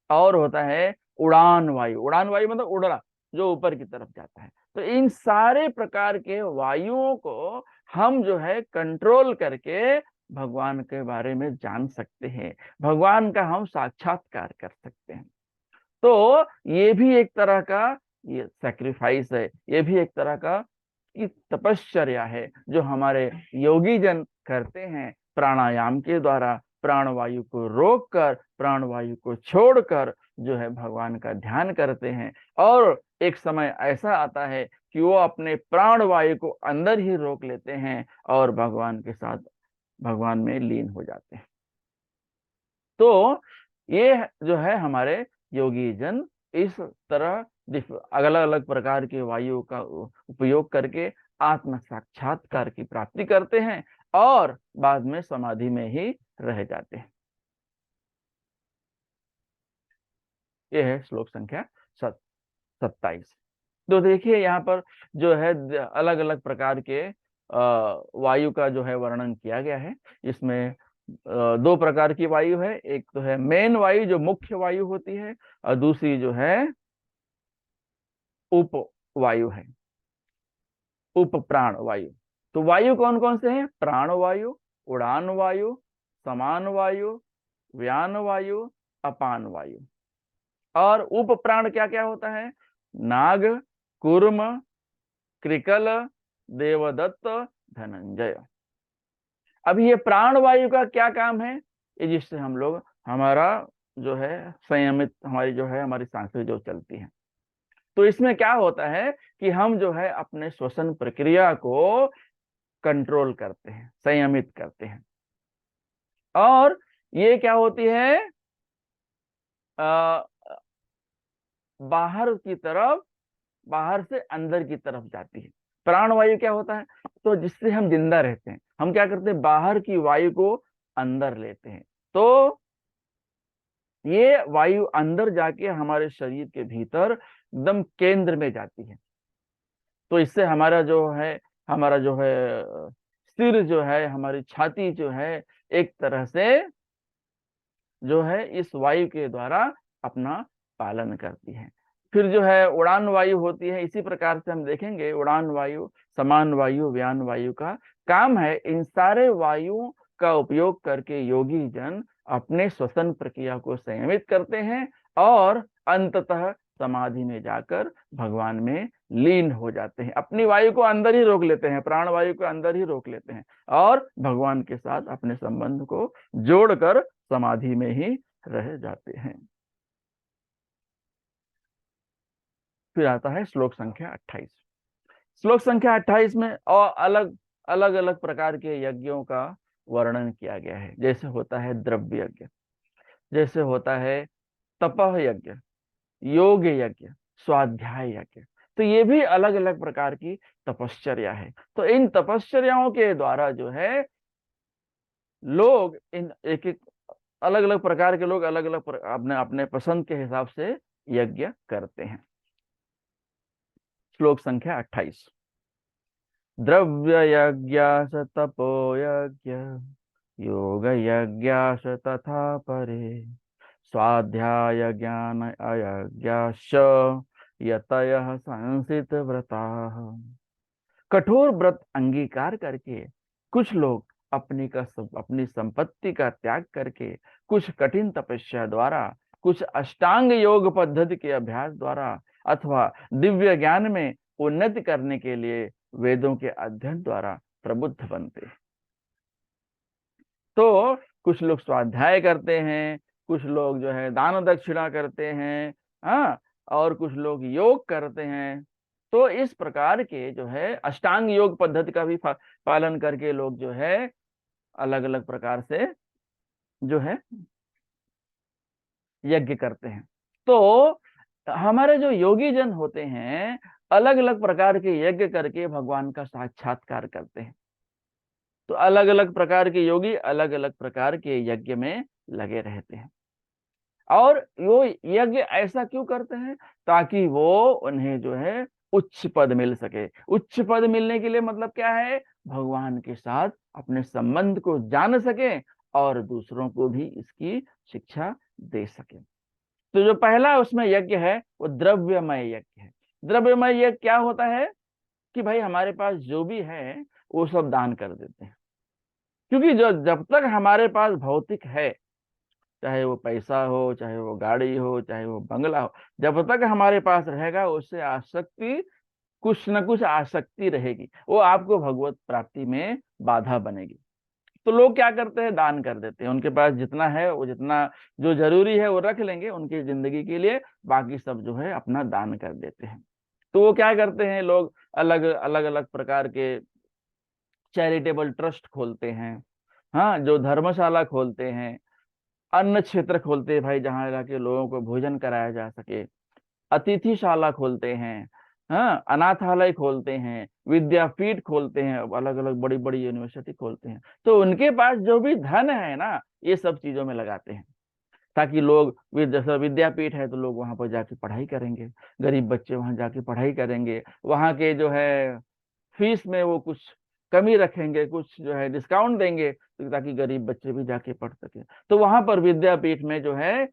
और होता है उड़ान वायु। उड़ान वायु मतलब उड़ना, जो ऊपर की तरफ जाता है। तो इन सारे प्रकार के वायुओं को हम जो है कंट्रोल करके भगवान के बारे में जान सकते हैं, भगवान का हम साक्षात्कार कर सकते हैं। तो ये भी एक तरह का ये सैक्रिफाइस है, ये भी एक तरह का की तपश्चर्या है जो हमारे योगी जन करते हैं। प्राणायाम के द्वारा प्राणवायु को रोककर, प्राणवायु को छोड़कर जो है भगवान का ध्यान करते हैं। और एक समय ऐसा आता है कि वो अपने प्राणवायु को अंदर ही रोक लेते हैं और भगवान के साथ, भगवान में लीन हो जाते हैं। तो ये जो है हमारे योगी जन इस तरह अलग अलग प्रकार के वायु का उपयोग करके आत्म साक्षात्कार की प्राप्ति करते हैं और बाद में समाधि में ही रह जाते हैं। यह है श्लोक संख्या 27। तो देखिए यहाँ पर जो है अलग अलग प्रकार के वायु का जो है वर्णन किया गया है। इसमें दो प्रकार की वायु है, एक तो है मेन वायु जो मुख्य वायु होती है, और दूसरी जो है उप वायु है, उप प्राण वायु। तो वायु कौन कौन से हैं? प्राण वायु, उड़ान वायु, समान वायु, व्यान वायु, अपान वायु। और उप प्राण क्या क्या होता है? नाग, कूर्म, कृकल, देवदत्त, धनंजय। अब ये प्राण वायु का क्या काम है? ये जिससे हम लोग हमारा जो है संयमित, हमारी जो है हमारी सांसें जो चलती हैं। तो इसमें क्या होता है कि हम जो है अपने श्वसन प्रक्रिया को कंट्रोल करते हैं, संयमित करते हैं। और ये क्या होती है? आ, बाहर की तरफ, बाहर से अंदर की तरफ जाती है। प्राणवायु क्या होता है? तो जिससे हम जिंदा रहते हैं, हम क्या करते हैं? बाहर की वायु को अंदर लेते हैं। तो ये वायु अंदर जाके हमारे शरीर के भीतर एकदम केंद्र में जाती है। तो इससे हमारा जो है सिर जो है, हमारी छाती जो है एक तरह से जो है इस वायु के द्वारा अपना पालन करती है। फिर जो है उड़ान वायु होती है। इसी प्रकार से हम देखेंगे उड़ान वायु, समान वायु, व्यान वायु का काम है इन सारे वायुओं का उपयोग करके योगी जन अपने श्वसन प्रक्रिया को संयमित करते हैं और अंततः समाधि में जाकर भगवान में लीन हो जाते हैं। अपनी वायु को अंदर ही रोक लेते हैं, प्राण वायु को अंदर ही रोक लेते हैं और भगवान के साथ अपने संबंध को जोड़कर समाधि में ही रह जाते हैं। फिर आता है श्लोक संख्या 28। श्लोक संख्या 28 में और अलग अलग अलग प्रकार के यज्ञों का वर्णन किया गया है। जैसे होता है द्रव्य यज्ञ, जैसे होता है तपह यज्ञ, योग यज्ञ, स्वाध्याय यज्ञ। तो ये भी अलग अलग प्रकार की तपश्चर्या है। तो इन तपश्चर्याओं के द्वारा जो है लोग इन एक एक अलग अलग प्रकार के लोग अलग अलग अपने अपने पसंद के हिसाब से यज्ञ करते हैं। श्लोक संख्या 28। द्रव्य यज्ञास तपो यज्ञ, योग यज्ञास तथा परे, स्वाध्याय ज्ञान अयज्ञाश्च यतयः संसित व्रताः। कठोर व्रत अंगीकार करके कुछ लोग अपनी संपत्ति का त्याग करके, कुछ कठिन तपस्या द्वारा, कुछ अष्टांग योग पद्धति के अभ्यास द्वारा अथवा दिव्य ज्ञान में उन्नति करने के लिए वेदों के अध्ययन द्वारा प्रबुद्ध बनते हैं। तो कुछ लोग स्वाध्याय करते हैं, कुछ लोग जो है दान दक्षिणा करते हैं, हाँ, और कुछ लोग योग करते हैं। तो इस प्रकार के जो है अष्टांग योग पद्धति का भी पालन करके लोग जो है अलग अलग प्रकार से जो है यज्ञ करते हैं। तो हमारे जो योगी जन होते हैं अलग अलग प्रकार के यज्ञ करके भगवान का साक्षात्कार करते हैं। तो अलग अलग प्रकार के योगी अलग अलग प्रकार के यज्ञ में लगे रहते हैं। और वो यज्ञ ऐसा क्यों करते हैं? ताकि वो उन्हें जो है उच्च पद मिल सके। उच्च पद मिलने के लिए मतलब क्या है? भगवान के साथ अपने संबंध को जान सके और दूसरों को भी इसकी शिक्षा दे सके। तो जो पहला उसमें यज्ञ है वो द्रव्यमय यज्ञ है। द्रव्यमय यज्ञ क्या होता है कि भाई हमारे पास जो भी है वो सब दान कर देते हैं। क्योंकि जो जब तक हमारे पास भौतिक है, चाहे वो पैसा हो, चाहे वो गाड़ी हो, चाहे वो बंगला हो, जब तक हमारे पास रहेगा उससे आसक्ति, कुछ न कुछ आसक्ति रहेगी, वो आपको भगवत प्राप्ति में बाधा बनेगी। तो लोग क्या करते हैं, दान कर देते हैं। उनके पास जितना है वो, जितना जो जरूरी है वो रख लेंगे उनकी जिंदगी के लिए, बाकी सब जो है अपना दान कर देते हैं। तो वो क्या करते हैं, लोग अलग अलग अलग प्रकार के चैरिटेबल ट्रस्ट खोलते हैं, हाँ, जो धर्मशाला खोलते हैं, अन्न क्षेत्र खोलते हैं भाई, जहाँ जाके लोगों को भोजन कराया जा सके, अतिथिशाला खोलते हैं, हाँ, अनाथालय खोलते हैं, विद्यापीठ खोलते हैं, अलग अलग बड़ी बड़ी यूनिवर्सिटी खोलते हैं। तो उनके पास जो भी धन है ना, ये सब चीजों में लगाते हैं, ताकि लोग, जैसे विद्यापीठ है तो लोग वहां पर जाके पढ़ाई करेंगे, गरीब बच्चे वहां जाके पढ़ाई करेंगे, वहां के जो है फीस में वो कुछ कमी रखेंगे, कुछ जो है डिस्काउंट देंगे, तो ताकि गरीब बच्चे भी जाके पढ़ सके। तो वहां पर विद्यापीठ में जो है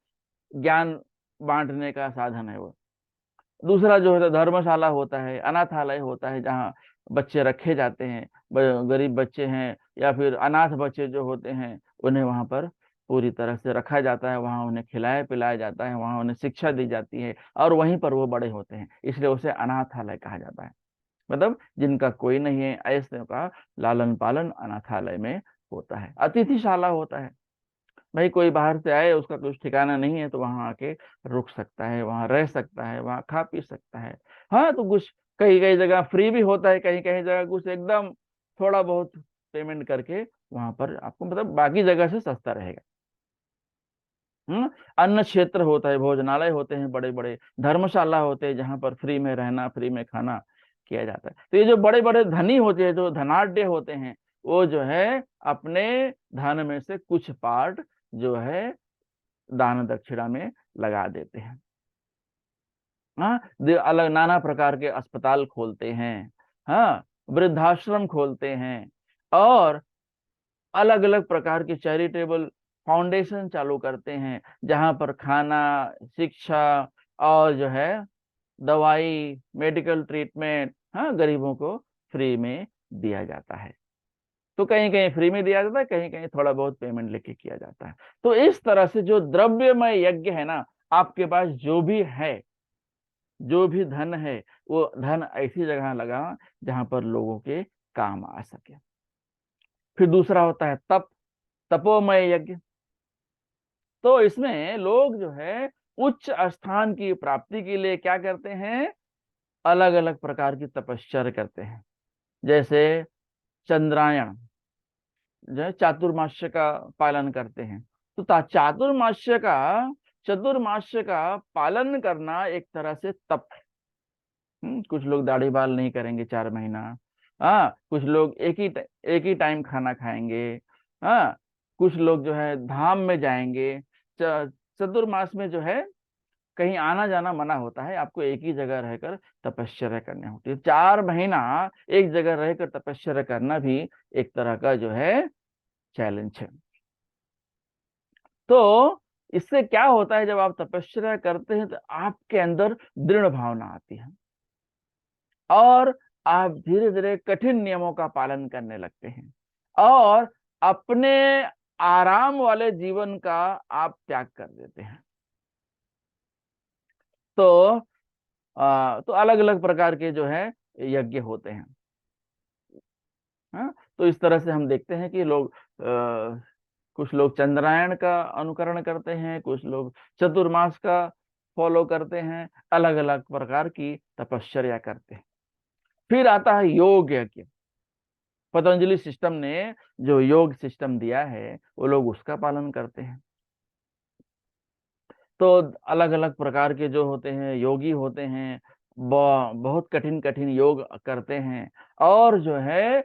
ज्ञान बांटने का साधन है वो। दूसरा जो है धर्मशाला होता है, अनाथालय होता है, जहाँ बच्चे रखे जाते हैं, गरीब बच्चे हैं या फिर अनाथ बच्चे जो होते हैं, उन्हें वहां पर पूरी तरह से रखा जाता है, वहां उन्हें खिलाया पिलाया जाता है, वहां उन्हें शिक्षा दी जाती है, और वहीं पर वो बड़े होते हैं, इसलिए उसे अनाथालय कहा जाता है। मतलब जिनका कोई नहीं है ऐसे का लालन पालन अनाथालय में होता है। अतिथिशाला होता है, भाई कोई बाहर से आए, उसका कुछ ठिकाना नहीं है, तो वहां आके रुक सकता है, वहां रह सकता है, वहां खा पी सकता है। हाँ, तो कुछ कई कई जगह फ्री भी होता है, कहीं कहीं जगह कुछ एकदम थोड़ा बहुत पेमेंट करके वहां पर आपको, मतलब बाकी जगह से सस्ता रहेगा। अन्न क्षेत्र होता है, भोजनालय होते हैं, बड़े बड़े धर्मशाला होते हैं, जहां पर फ्री में रहना, फ्री में खाना किया जाता है। तो ये जो बड़े बड़े धनी होते हैं, जो धनाढ्य होते हैं, वो जो है अपने धन में से कुछ पार्ट जो है दान दक्षिणा में लगा देते हैं। हाँ, अलग नाना प्रकार के अस्पताल खोलते हैं, हाँ, वृद्धाश्रम खोलते हैं, और अलग अलग प्रकार के चैरिटेबल फाउंडेशन चालू करते हैं, जहां पर खाना, शिक्षा और जो है दवाई, मेडिकल ट्रीटमेंट, हाँ, गरीबों को फ्री में दिया जाता है। तो कहीं कहीं फ्री में दिया जाता है, कहीं कहीं थोड़ा बहुत पेमेंट लेके किया जाता है। तो इस तरह से जो द्रव्यमय यज्ञ है ना, आपके पास जो भी है, जो भी धन है, वो धन ऐसी जगह लगा जहां पर लोगों के काम आ सके। फिर दूसरा होता है तप, तपोमय यज्ञ। तो इसमें लोग जो है उच्च स्थान की प्राप्ति के लिए क्या करते हैं, अलग अलग प्रकार की तपस्या करते हैं। जैसे चंद्रायण जो है चातुर्मास्य का पालन करते हैं। तो चतुर्मास्य का पालन करना एक तरह से तप है। कुछ लोग दाढ़ी बाल नहीं करेंगे 4 महीना, हाँ, कुछ लोग एक ही टाइम खाना खाएंगे, हाँ, कुछ लोग जो है धाम में जाएंगे। चतुर्मास में जो है कहीं आना जाना मना होता है, आपको एक ही जगह रहकर तपस्या करनी होती है। 4 महीना एक जगह रहकर तपस्या करना भी एक तरह का जो है चैलेंज है। तो इससे क्या होता है, जब आप तपस्या करते हैं तो आपके अंदर दृढ़ भावना आती है, और आप धीरे धीरे कठिन नियमों का पालन करने लगते हैं, और अपने आराम वाले जीवन का आप त्याग कर देते हैं। तो तो अलग अलग प्रकार के जो है यज्ञ होते हैं। हाँ, तो इस तरह से हम देखते हैं कि लोग, कुछ लोग चंद्रायण का अनुकरण करते हैं, कुछ लोग चतुर्मास का फॉलो करते हैं, अलग अलग प्रकार की तपश्चर्या करते हैं। फिर आता है योग यज्ञ। पतंजलि सिस्टम ने जो योग सिस्टम दिया है, वो लोग उसका पालन करते हैं। तो अलग अलग प्रकार के जो होते हैं योगी होते हैं, बहुत कठिन कठिन योग करते हैं, और जो है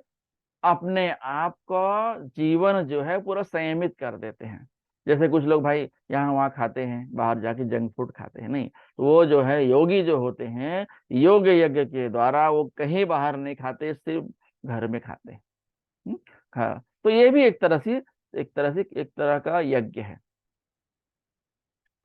अपने आप का जीवन जो है पूरा संयमित कर देते हैं। जैसे कुछ लोग भाई यहाँ वहाँ खाते हैं, बाहर जाके जंक फूड खाते हैं, नहीं, तो वो जो है योगी जो होते हैं, योग यज्ञ के द्वारा वो कहीं बाहर नहीं खाते, सिर्फ घर में खाते हैं। हाँ, तो ये भी एक तरह का यज्ञ है।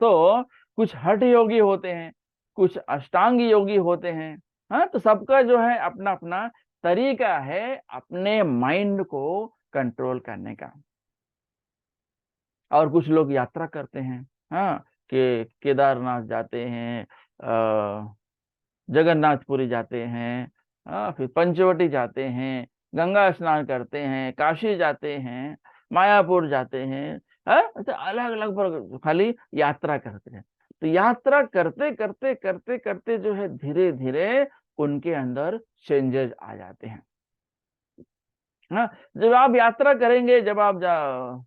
तो कुछ हठ योगी होते हैं, कुछ अष्टांग योगी होते हैं। हाँ, तो सबका जो है अपना अपना तरीका है अपने माइंड को कंट्रोल करने का। और कुछ लोग यात्रा करते हैं, हाँ, कि केदारनाथ जाते हैं, जगन्नाथपुरी जाते हैं, हाँ, फिर पंचवटी जाते हैं, गंगा स्नान करते हैं, काशी जाते हैं, मायापुर जाते हैं। हाँ, ऐसे अलग अलग पर खाली यात्रा करते हैं। तो यात्रा करते करते करते करते जो है धीरे धीरे उनके अंदर चेंजेस आ जाते हैं। हाँ, जब आप यात्रा करेंगे, जब आप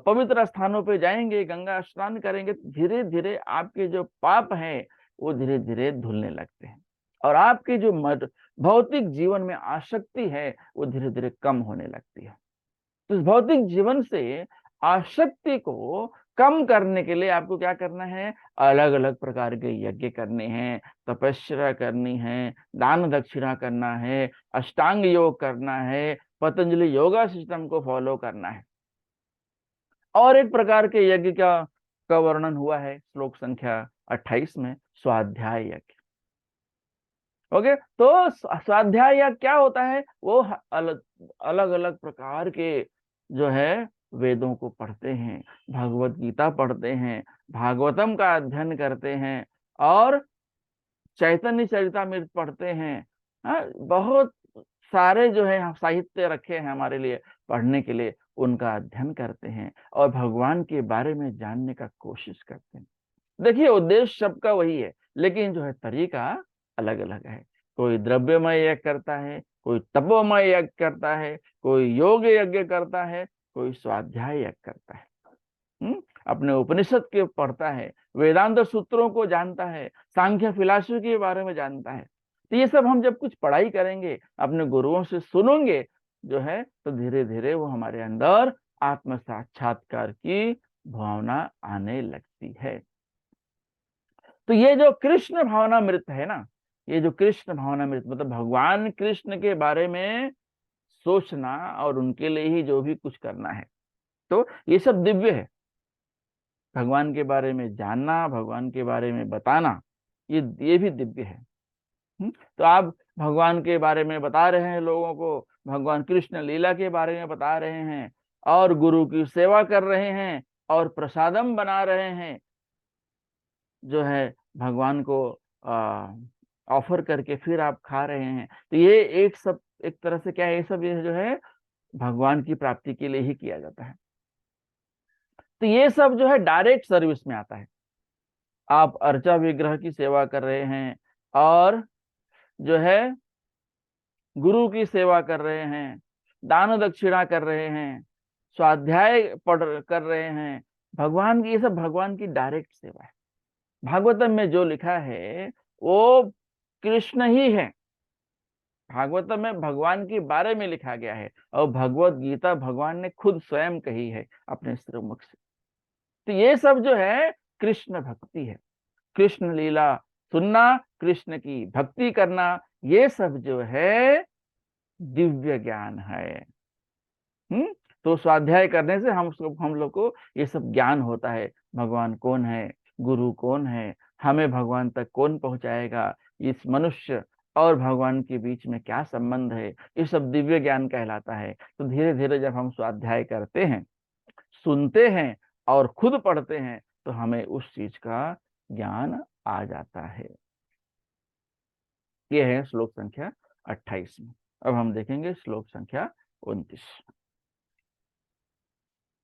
पवित्र स्थानों पे जाएंगे, गंगा स्नान करेंगे, तो धीरे धीरे आपके जो पाप हैं वो धीरे धीरे धुलने लगते हैं, और आपकी जो भौतिक जीवन में आसक्ति है वो धीरे धीरे कम होने लगती है। तो इस भौतिक जीवन से आसक्ति को कम करने के लिए आपको क्या करना है? अलग अलग प्रकार के यज्ञ करने हैं, तपस्या करनी है, दान दक्षिणा करना है, अष्टांग योग करना है, पतंजलि योगा सिस्टम को फॉलो करना है। और एक प्रकार के यज्ञ का वर्णन हुआ है श्लोक संख्या 28 में, स्वाध्याय यज्ञ। ओके, तो स्वाध्याय यज्ञ क्या होता है? वो अलग अलग अलग प्रकार के जो है वेदों को पढ़ते हैं, भगवत गीता पढ़ते हैं, भागवतम का अध्ययन करते हैं, और चैतन्य चरितामृत पढ़ते हैं। हाँ, बहुत सारे जो है साहित्य रखे हैं हमारे लिए पढ़ने के लिए, उनका अध्ययन करते हैं और भगवान के बारे में जानने का कोशिश करते हैं। देखिए, उद्देश्य सबका वही है, लेकिन जो है तरीका अलग अलग है। कोई द्रव्यमय यज्ञ करता है, कोई तपोमय यज्ञ करता है, कोई योग यज्ञ करता है, कोई स्वाध्याय यज्ञ करता है। अपने उपनिषद के पढ़ता है, वेदांत सूत्रों को जानता है, सांख्य फिलॉसफी के बारे में जानता है। तो ये सब हम जब कुछ पढ़ाई करेंगे, अपने गुरुओं से सुनेंगे जो है, तो धीरे धीरे वो हमारे अंदर आत्म साक्षात्कार की भावना आने लगती है। तो ये जो कृष्ण भावनामृत है ना, ये जो कृष्ण भावनामृत मतलब भगवान कृष्ण के बारे में सोचना और उनके लिए ही जो भी कुछ करना है, तो ये सब दिव्य है। भगवान के बारे में जानना, भगवान के बारे में बताना, ये भी दिव्य है। तो आप भगवान के बारे में बता रहे हैं लोगों को, भगवान कृष्ण लीला के बारे में बता रहे हैं, और गुरु की सेवा कर रहे हैं, और प्रसादम बना रहे हैं, जो है भगवान को ऑफर करके फिर आप खा रहे हैं। तो ये एक तरह से क्या है, ये सब ये जो है भगवान की प्राप्ति के लिए ही किया जाता है। तो ये सब जो है डायरेक्ट सर्विस में आता है। आप अर्चा विग्रह की सेवा कर रहे हैं, और जो है गुरु की सेवा कर रहे हैं, दान दक्षिणा कर रहे हैं, स्वाध्याय पढ़ कर रहे हैं, भगवान की, ये सब भगवान की डायरेक्ट सेवा है। भागवतम में जो लिखा है वो कृष्ण ही है। भागवतम में भगवान के बारे में लिखा गया है, और भगवत गीता भगवान ने खुद स्वयं कही है अपने श्रीमुख से। तो ये सब जो है कृष्ण भक्ति है। कृष्ण लीला सुनना, कृष्ण की भक्ति करना, ये सब जो है दिव्य ज्ञान है। तो स्वाध्याय करने से हम लोग को ये सब ज्ञान होता है। भगवान कौन है, गुरु कौन है, हमें भगवान तक कौन पहुंचाएगा, इस मनुष्य और भगवान के बीच में क्या संबंध है, ये सब दिव्य ज्ञान कहलाता है। तो धीरे धीरे जब हम स्वाध्याय करते हैं, सुनते हैं और खुद पढ़ते हैं, तो हमें उस चीज का ज्ञान आ जाता है। ये है श्लोक संख्या 28 में। अब हम देखेंगे श्लोक संख्या 29।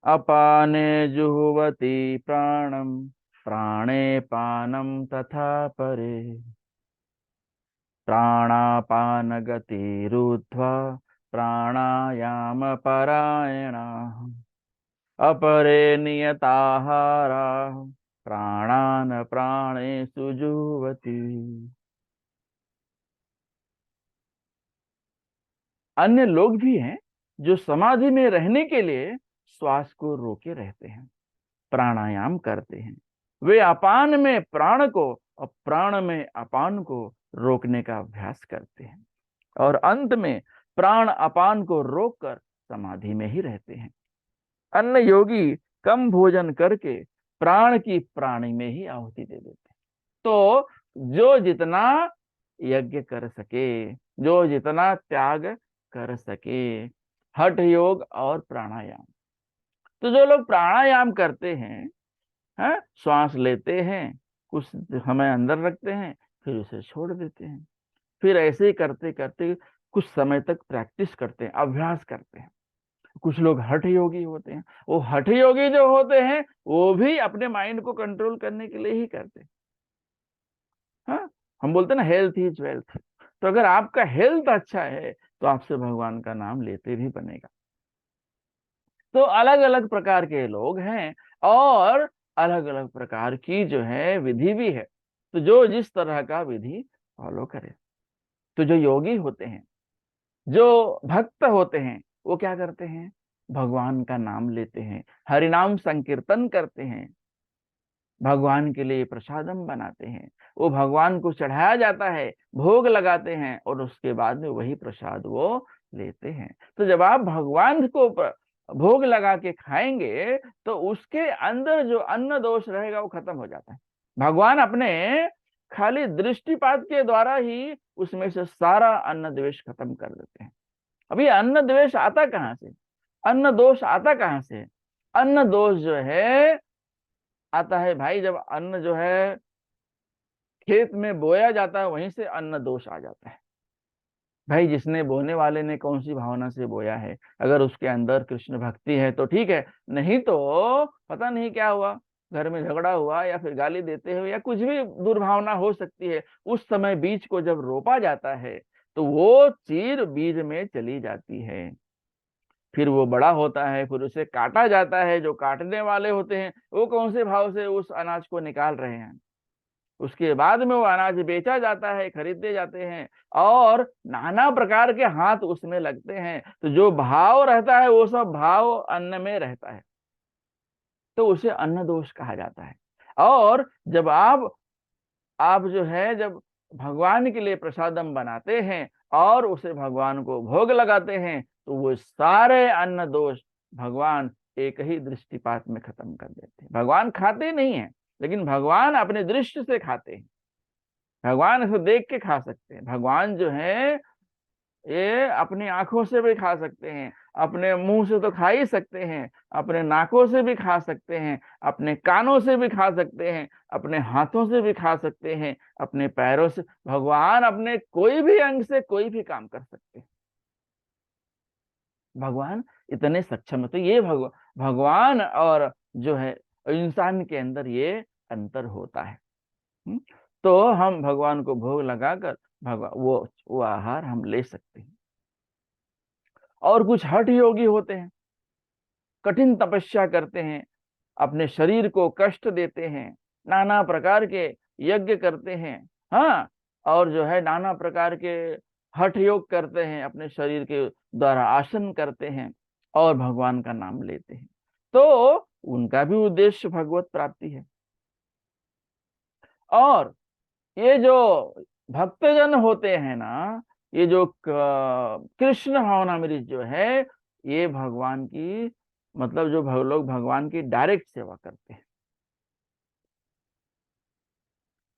अपाने जुह्वति प्राणम, प्राणे पानम तथा परे, प्राणापान गतिरुद्ध्वा प्राणायाम परायणा, अपरे नियताहारा प्राणान प्राणेषु जुह्वति। अन्य लोग भी हैं जो समाधि में रहने के लिए श्वास को रोके रहते हैं, प्राणायाम करते हैं। वे अपान में प्राण को और प्राण में अपान को रोकने का अभ्यास करते हैं, और अंत में प्राण अपान को रोककर समाधि में ही रहते हैं। अन्य योगी कम भोजन करके प्राण की प्राणी में ही आहुति दे देते हैं। तो जो जितना यज्ञ कर सके, जो जितना त्याग कर सके। हठ योग और प्राणायाम। तो जो लोग प्राणायाम करते हैं, श्वास लेते हैं, कुछ समय अंदर रखते हैं, फिर उसे छोड़ देते हैं, फिर ऐसे ही करते करते कुछ समय तक प्रैक्टिस करते हैं, अभ्यास करते हैं। कुछ लोग हठ योगी होते हैं। वो हठ योगी जो होते हैं वो भी अपने माइंड को कंट्रोल करने के लिए ही करते हैं। हाँ, हम बोलते हैं ना, हेल्थ इज वेल्थ। तो अगर आपका हेल्थ अच्छा है तो आपसे भगवान का नाम लेते भी बनेगा। तो अलग अलग प्रकार के लोग हैं और अलग अलग प्रकार की जो है विधि भी है। तो जो जिस तरह का विधि फॉलो करे। तो जो योगी होते हैं, जो भक्त होते हैं, वो क्या करते हैं? भगवान का नाम लेते हैं, हरिनाम संकीर्तन करते हैं, भगवान के लिए प्रसादम बनाते हैं, वो भगवान को चढ़ाया जाता है, भोग लगाते हैं और उसके बाद में वही प्रसाद वो लेते हैं। तो जब आप भगवान को भोग लगा के खाएंगे तो उसके अंदर जो अन्न दोष रहेगा वो खत्म हो जाता है। भगवान अपने खाली दृष्टिपात के द्वारा ही उसमें से सारा अन्न द्वेष खत्म कर देते हैं। अभी अन्न द्वेष आता कहाँ से? अन्न दोष आता कहाँ से? अन्न दोष जो है आता है भाई, जब अन्न जो है खेत में बोया जाता है, वहीं से अन्न दोष आ जाता है। भाई जिसने बोने वाले ने कौन सी भावना से बोया है, अगर उसके अंदर कृष्ण भक्ति है तो ठीक है, नहीं तो पता नहीं क्या हुआ, घर में झगड़ा हुआ या फिर गाली देते हुए या कुछ भी दुर्भावना हो सकती है। उस समय बीज को जब रोपा जाता है तो वो चीर बीज में चली जाती है, फिर वो बड़ा होता है, फिर उसे काटा जाता है। जो काटने वाले होते हैं वो कौन से भाव से उस अनाज को निकाल रहे हैं, उसके बाद में वो अनाज बेचा जाता है, खरीदे जाते हैं और नाना प्रकार के हाथ उसमें लगते हैं। तो जो भाव रहता है वो सब भाव अन्न में रहता है, तो उसे अन्न दोष कहा जाता है। और जब आप जो है जब भगवान के लिए प्रसादम बनाते हैं और उसे भगवान को भोग लगाते हैं तो वो सारे अन्न दोष भगवान एक ही दृष्टिपात में खत्म कर देते हैं। भगवान खाते नहीं है, लेकिन भगवान अपने दृष्टि से खाते हैं। भगवान इसे देख के खा सकते हैं। भगवान जो है ये अपनी आंखों से भी खा सकते हैं, अपने मुंह से तो खा ही सकते हैं, अपने नाकों से भी खा सकते हैं, अपने कानों से भी खा सकते हैं, अपने हाथों से भी खा सकते हैं, अपने पैरों से। भगवान अपने कोई भी अंग से कोई भी काम कर सकते हैं। भगवान इतने सक्षम है। तो ये भगवान और जो है इंसान के अंदर ये अंतर होता है। हम्म? तो हम भगवान को भोग लगाकर भगवान वो आहार हम ले सकते हैं। और कुछ हठ योगी होते हैं, कठिन तपस्या करते हैं, अपने शरीर को कष्ट देते हैं, नाना प्रकार के यज्ञ करते हैं। हाँ, और जो है नाना प्रकार के हठ योग करते हैं, अपने शरीर के द्वारा आसन करते हैं और भगवान का नाम लेते हैं। तो उनका भी उद्देश्य भगवत प्राप्ति है। और ये जो भक्तजन होते हैं ना, ये जो कृष्ण भावनामृत जो है, ये भगवान की मतलब जो लोग भगवान की डायरेक्ट सेवा करते हैं।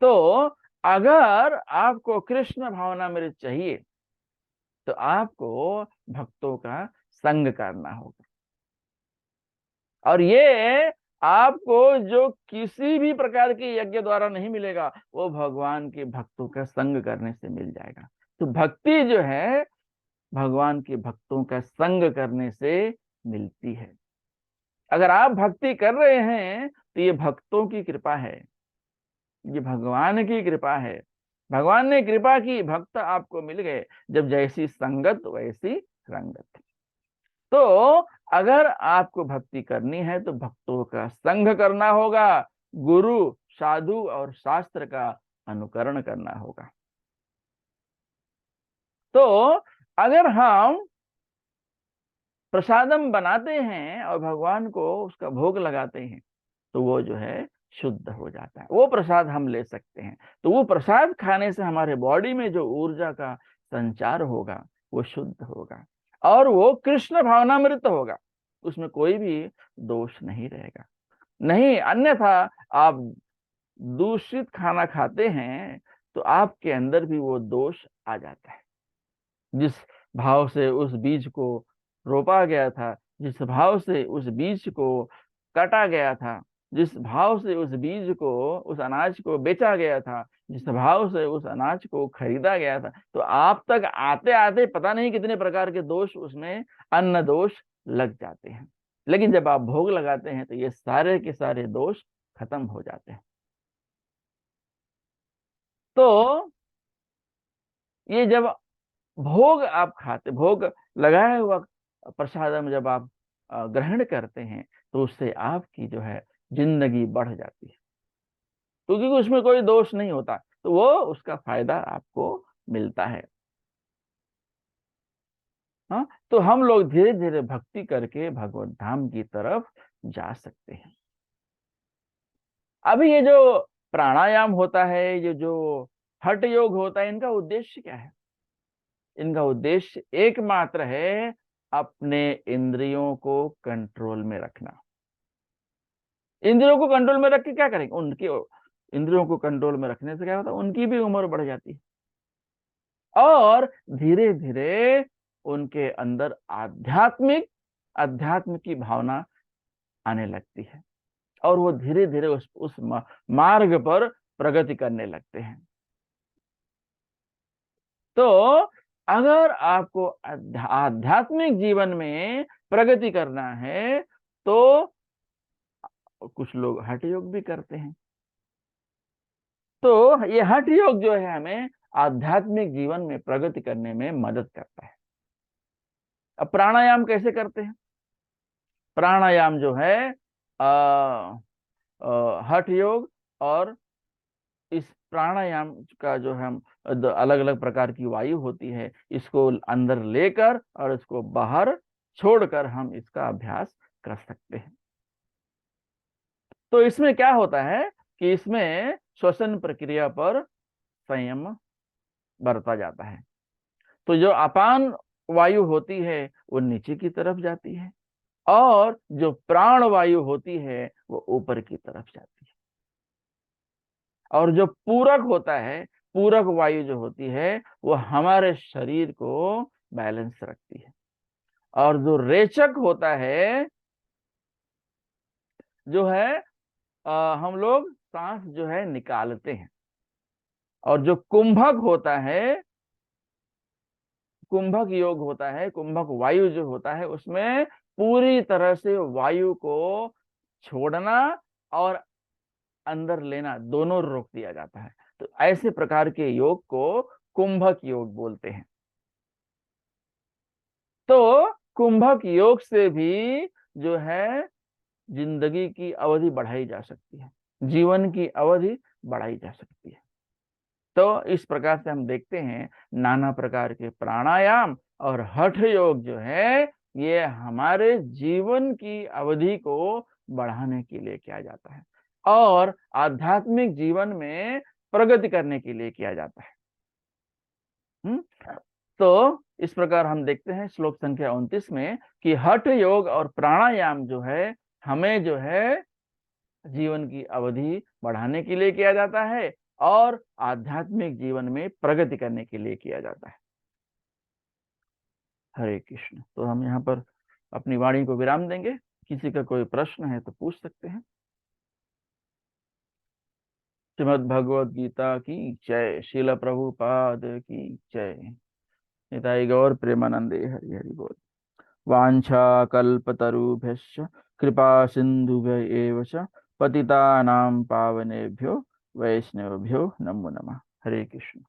तो अगर आपको कृष्ण भावनामृत चाहिए तो आपको भक्तों का संग करना होगा। और ये आपको जो किसी भी प्रकार के यज्ञ द्वारा नहीं मिलेगा, वो भगवान के भक्तों का संग करने से मिल जाएगा। तो भक्ति जो है भगवान के भक्तों का संग करने से मिलती है। अगर आप भक्ति कर रहे हैं तो ये भक्तों की कृपा है, ये भगवान की कृपा है। भगवान ने कृपा की, भक्त आपको मिल गए। जब जैसी संगत वैसी रंगत। तो अगर आपको भक्ति करनी है तो भक्तों का संग करना होगा, गुरु साधु और शास्त्र का अनुकरण करना होगा। तो अगर हम प्रसादम बनाते हैं और भगवान को उसका भोग लगाते हैं तो वो जो है शुद्ध हो जाता है, वो प्रसाद हम ले सकते हैं। तो वो प्रसाद खाने से हमारे बॉडी में जो ऊर्जा का संचार होगा वो शुद्ध होगा और वो कृष्ण भावनामृत होगा, उसमें कोई भी दोष नहीं रहेगा। नहीं अन्यथा आप दूषित खाना खाते हैं तो आपके अंदर भी वो दोष आ जाता है। जिस भाव से उस बीज को रोपा गया था, जिस भाव से उस बीज को काटा गया था, जिस भाव से उस बीज को, उस अनाज को बेचा गया था, जिस भाव से उस अनाज को खरीदा गया था, तो आप तक आते आते पता नहीं कितने प्रकार के दोष उसमें अन्न दोष लग जाते हैं। लेकिन जब आप भोग लगाते हैं तो ये सारे के सारे दोष खत्म हो जाते हैं। तो ये जब भोग आप खाते, भोग लगाया हुआ प्रसादम जब आप ग्रहण करते हैं, तो उससे आपकी जो है जिंदगी बढ़ जाती है, क्योंकि उसमें कोई दोष नहीं होता, तो वो उसका फायदा आपको मिलता है। हाँ, तो हम लोग धीरे धीरे भक्ति करके भगवत धाम की तरफ जा सकते हैं। अभी ये जो प्राणायाम होता है, ये जो हठ योग होता है, इनका उद्देश्य क्या है? इनका उद्देश्य एकमात्र है अपने इंद्रियों को कंट्रोल में रखना। इंद्रियों को कंट्रोल में रख के क्या करेंगे? उनकी इंद्रियों को कंट्रोल में रखने से क्या होता है? उनकी भी उम्र बढ़ जाती है और धीरे धीरे उनके अंदर अध्यात्म की भावना आने लगती है और वो धीरे धीरे उस मार्ग पर प्रगति करने लगते हैं। तो अगर आपको आध्यात्मिक जीवन में प्रगति करना है तो कुछ लोग हठ योग भी करते हैं। तो ये हठ योग जो है हमें आध्यात्मिक जीवन में प्रगति करने में मदद करता है। अब प्राणायाम कैसे करते हैं? प्राणायाम जो है हठ योग, और इस प्राणायाम का जो हम अलग अलग प्रकार की वायु होती है, इसको अंदर लेकर और इसको बाहर छोड़कर हम इसका अभ्यास कर सकते हैं। तो इसमें क्या होता है कि इसमें श्वसन प्रक्रिया पर संयम बरता जाता है। तो जो अपान वायु होती है वो नीचे की तरफ जाती है और जो प्राण वायु होती है वो ऊपर की तरफ जाती है। और जो पूरक होता है, पूरक वायु जो होती है वो हमारे शरीर को बैलेंस रखती है। और जो रेचक होता है, जो है हम लोग सांस जो है निकालते हैं, और जो कुंभक होता है, कुंभक योग होता है, कुंभक वायु जो होता है, उसमें पूरी तरह से वायु को छोड़ना और अंदर लेना दोनों रोक दिया जाता है। तो ऐसे प्रकार के योग को कुंभक योग बोलते हैं। तो कुंभक योग से भी जो है जिंदगी की अवधि बढ़ाई जा सकती है, जीवन की अवधि बढ़ाई जा सकती है। तो इस प्रकार से हम देखते हैं नाना प्रकार के प्राणायाम और हठ योग जो है ये हमारे जीवन की अवधि को बढ़ाने के लिए किया जाता है और आध्यात्मिक जीवन में प्रगति करने के लिए किया जाता है। तो इस प्रकार हम देखते हैं श्लोक संख्या 29 में कि हठ योग और प्राणायाम जो है हमें जो है जीवन की अवधि बढ़ाने के लिए किया जाता है और आध्यात्मिक जीवन में प्रगति करने के लिए किया जाता है। हरे कृष्ण। तो हम यहाँ पर अपनी वाणी को विराम देंगे। किसी का कोई प्रश्न है तो पूछ सकते हैं। श्रीमद् भगवद गीता की जय। श्रील प्रभुपाद की जय। निताई गौर प्रेमानंदे हरि हरि बोल। वाञ्छा कल्पतरुभ्यश्च कृपा सिन्धुभ्य एव च पतितानां पावनेभ्यो वैष्णवेभ्यो नमो नमः। हरे कृष्ण।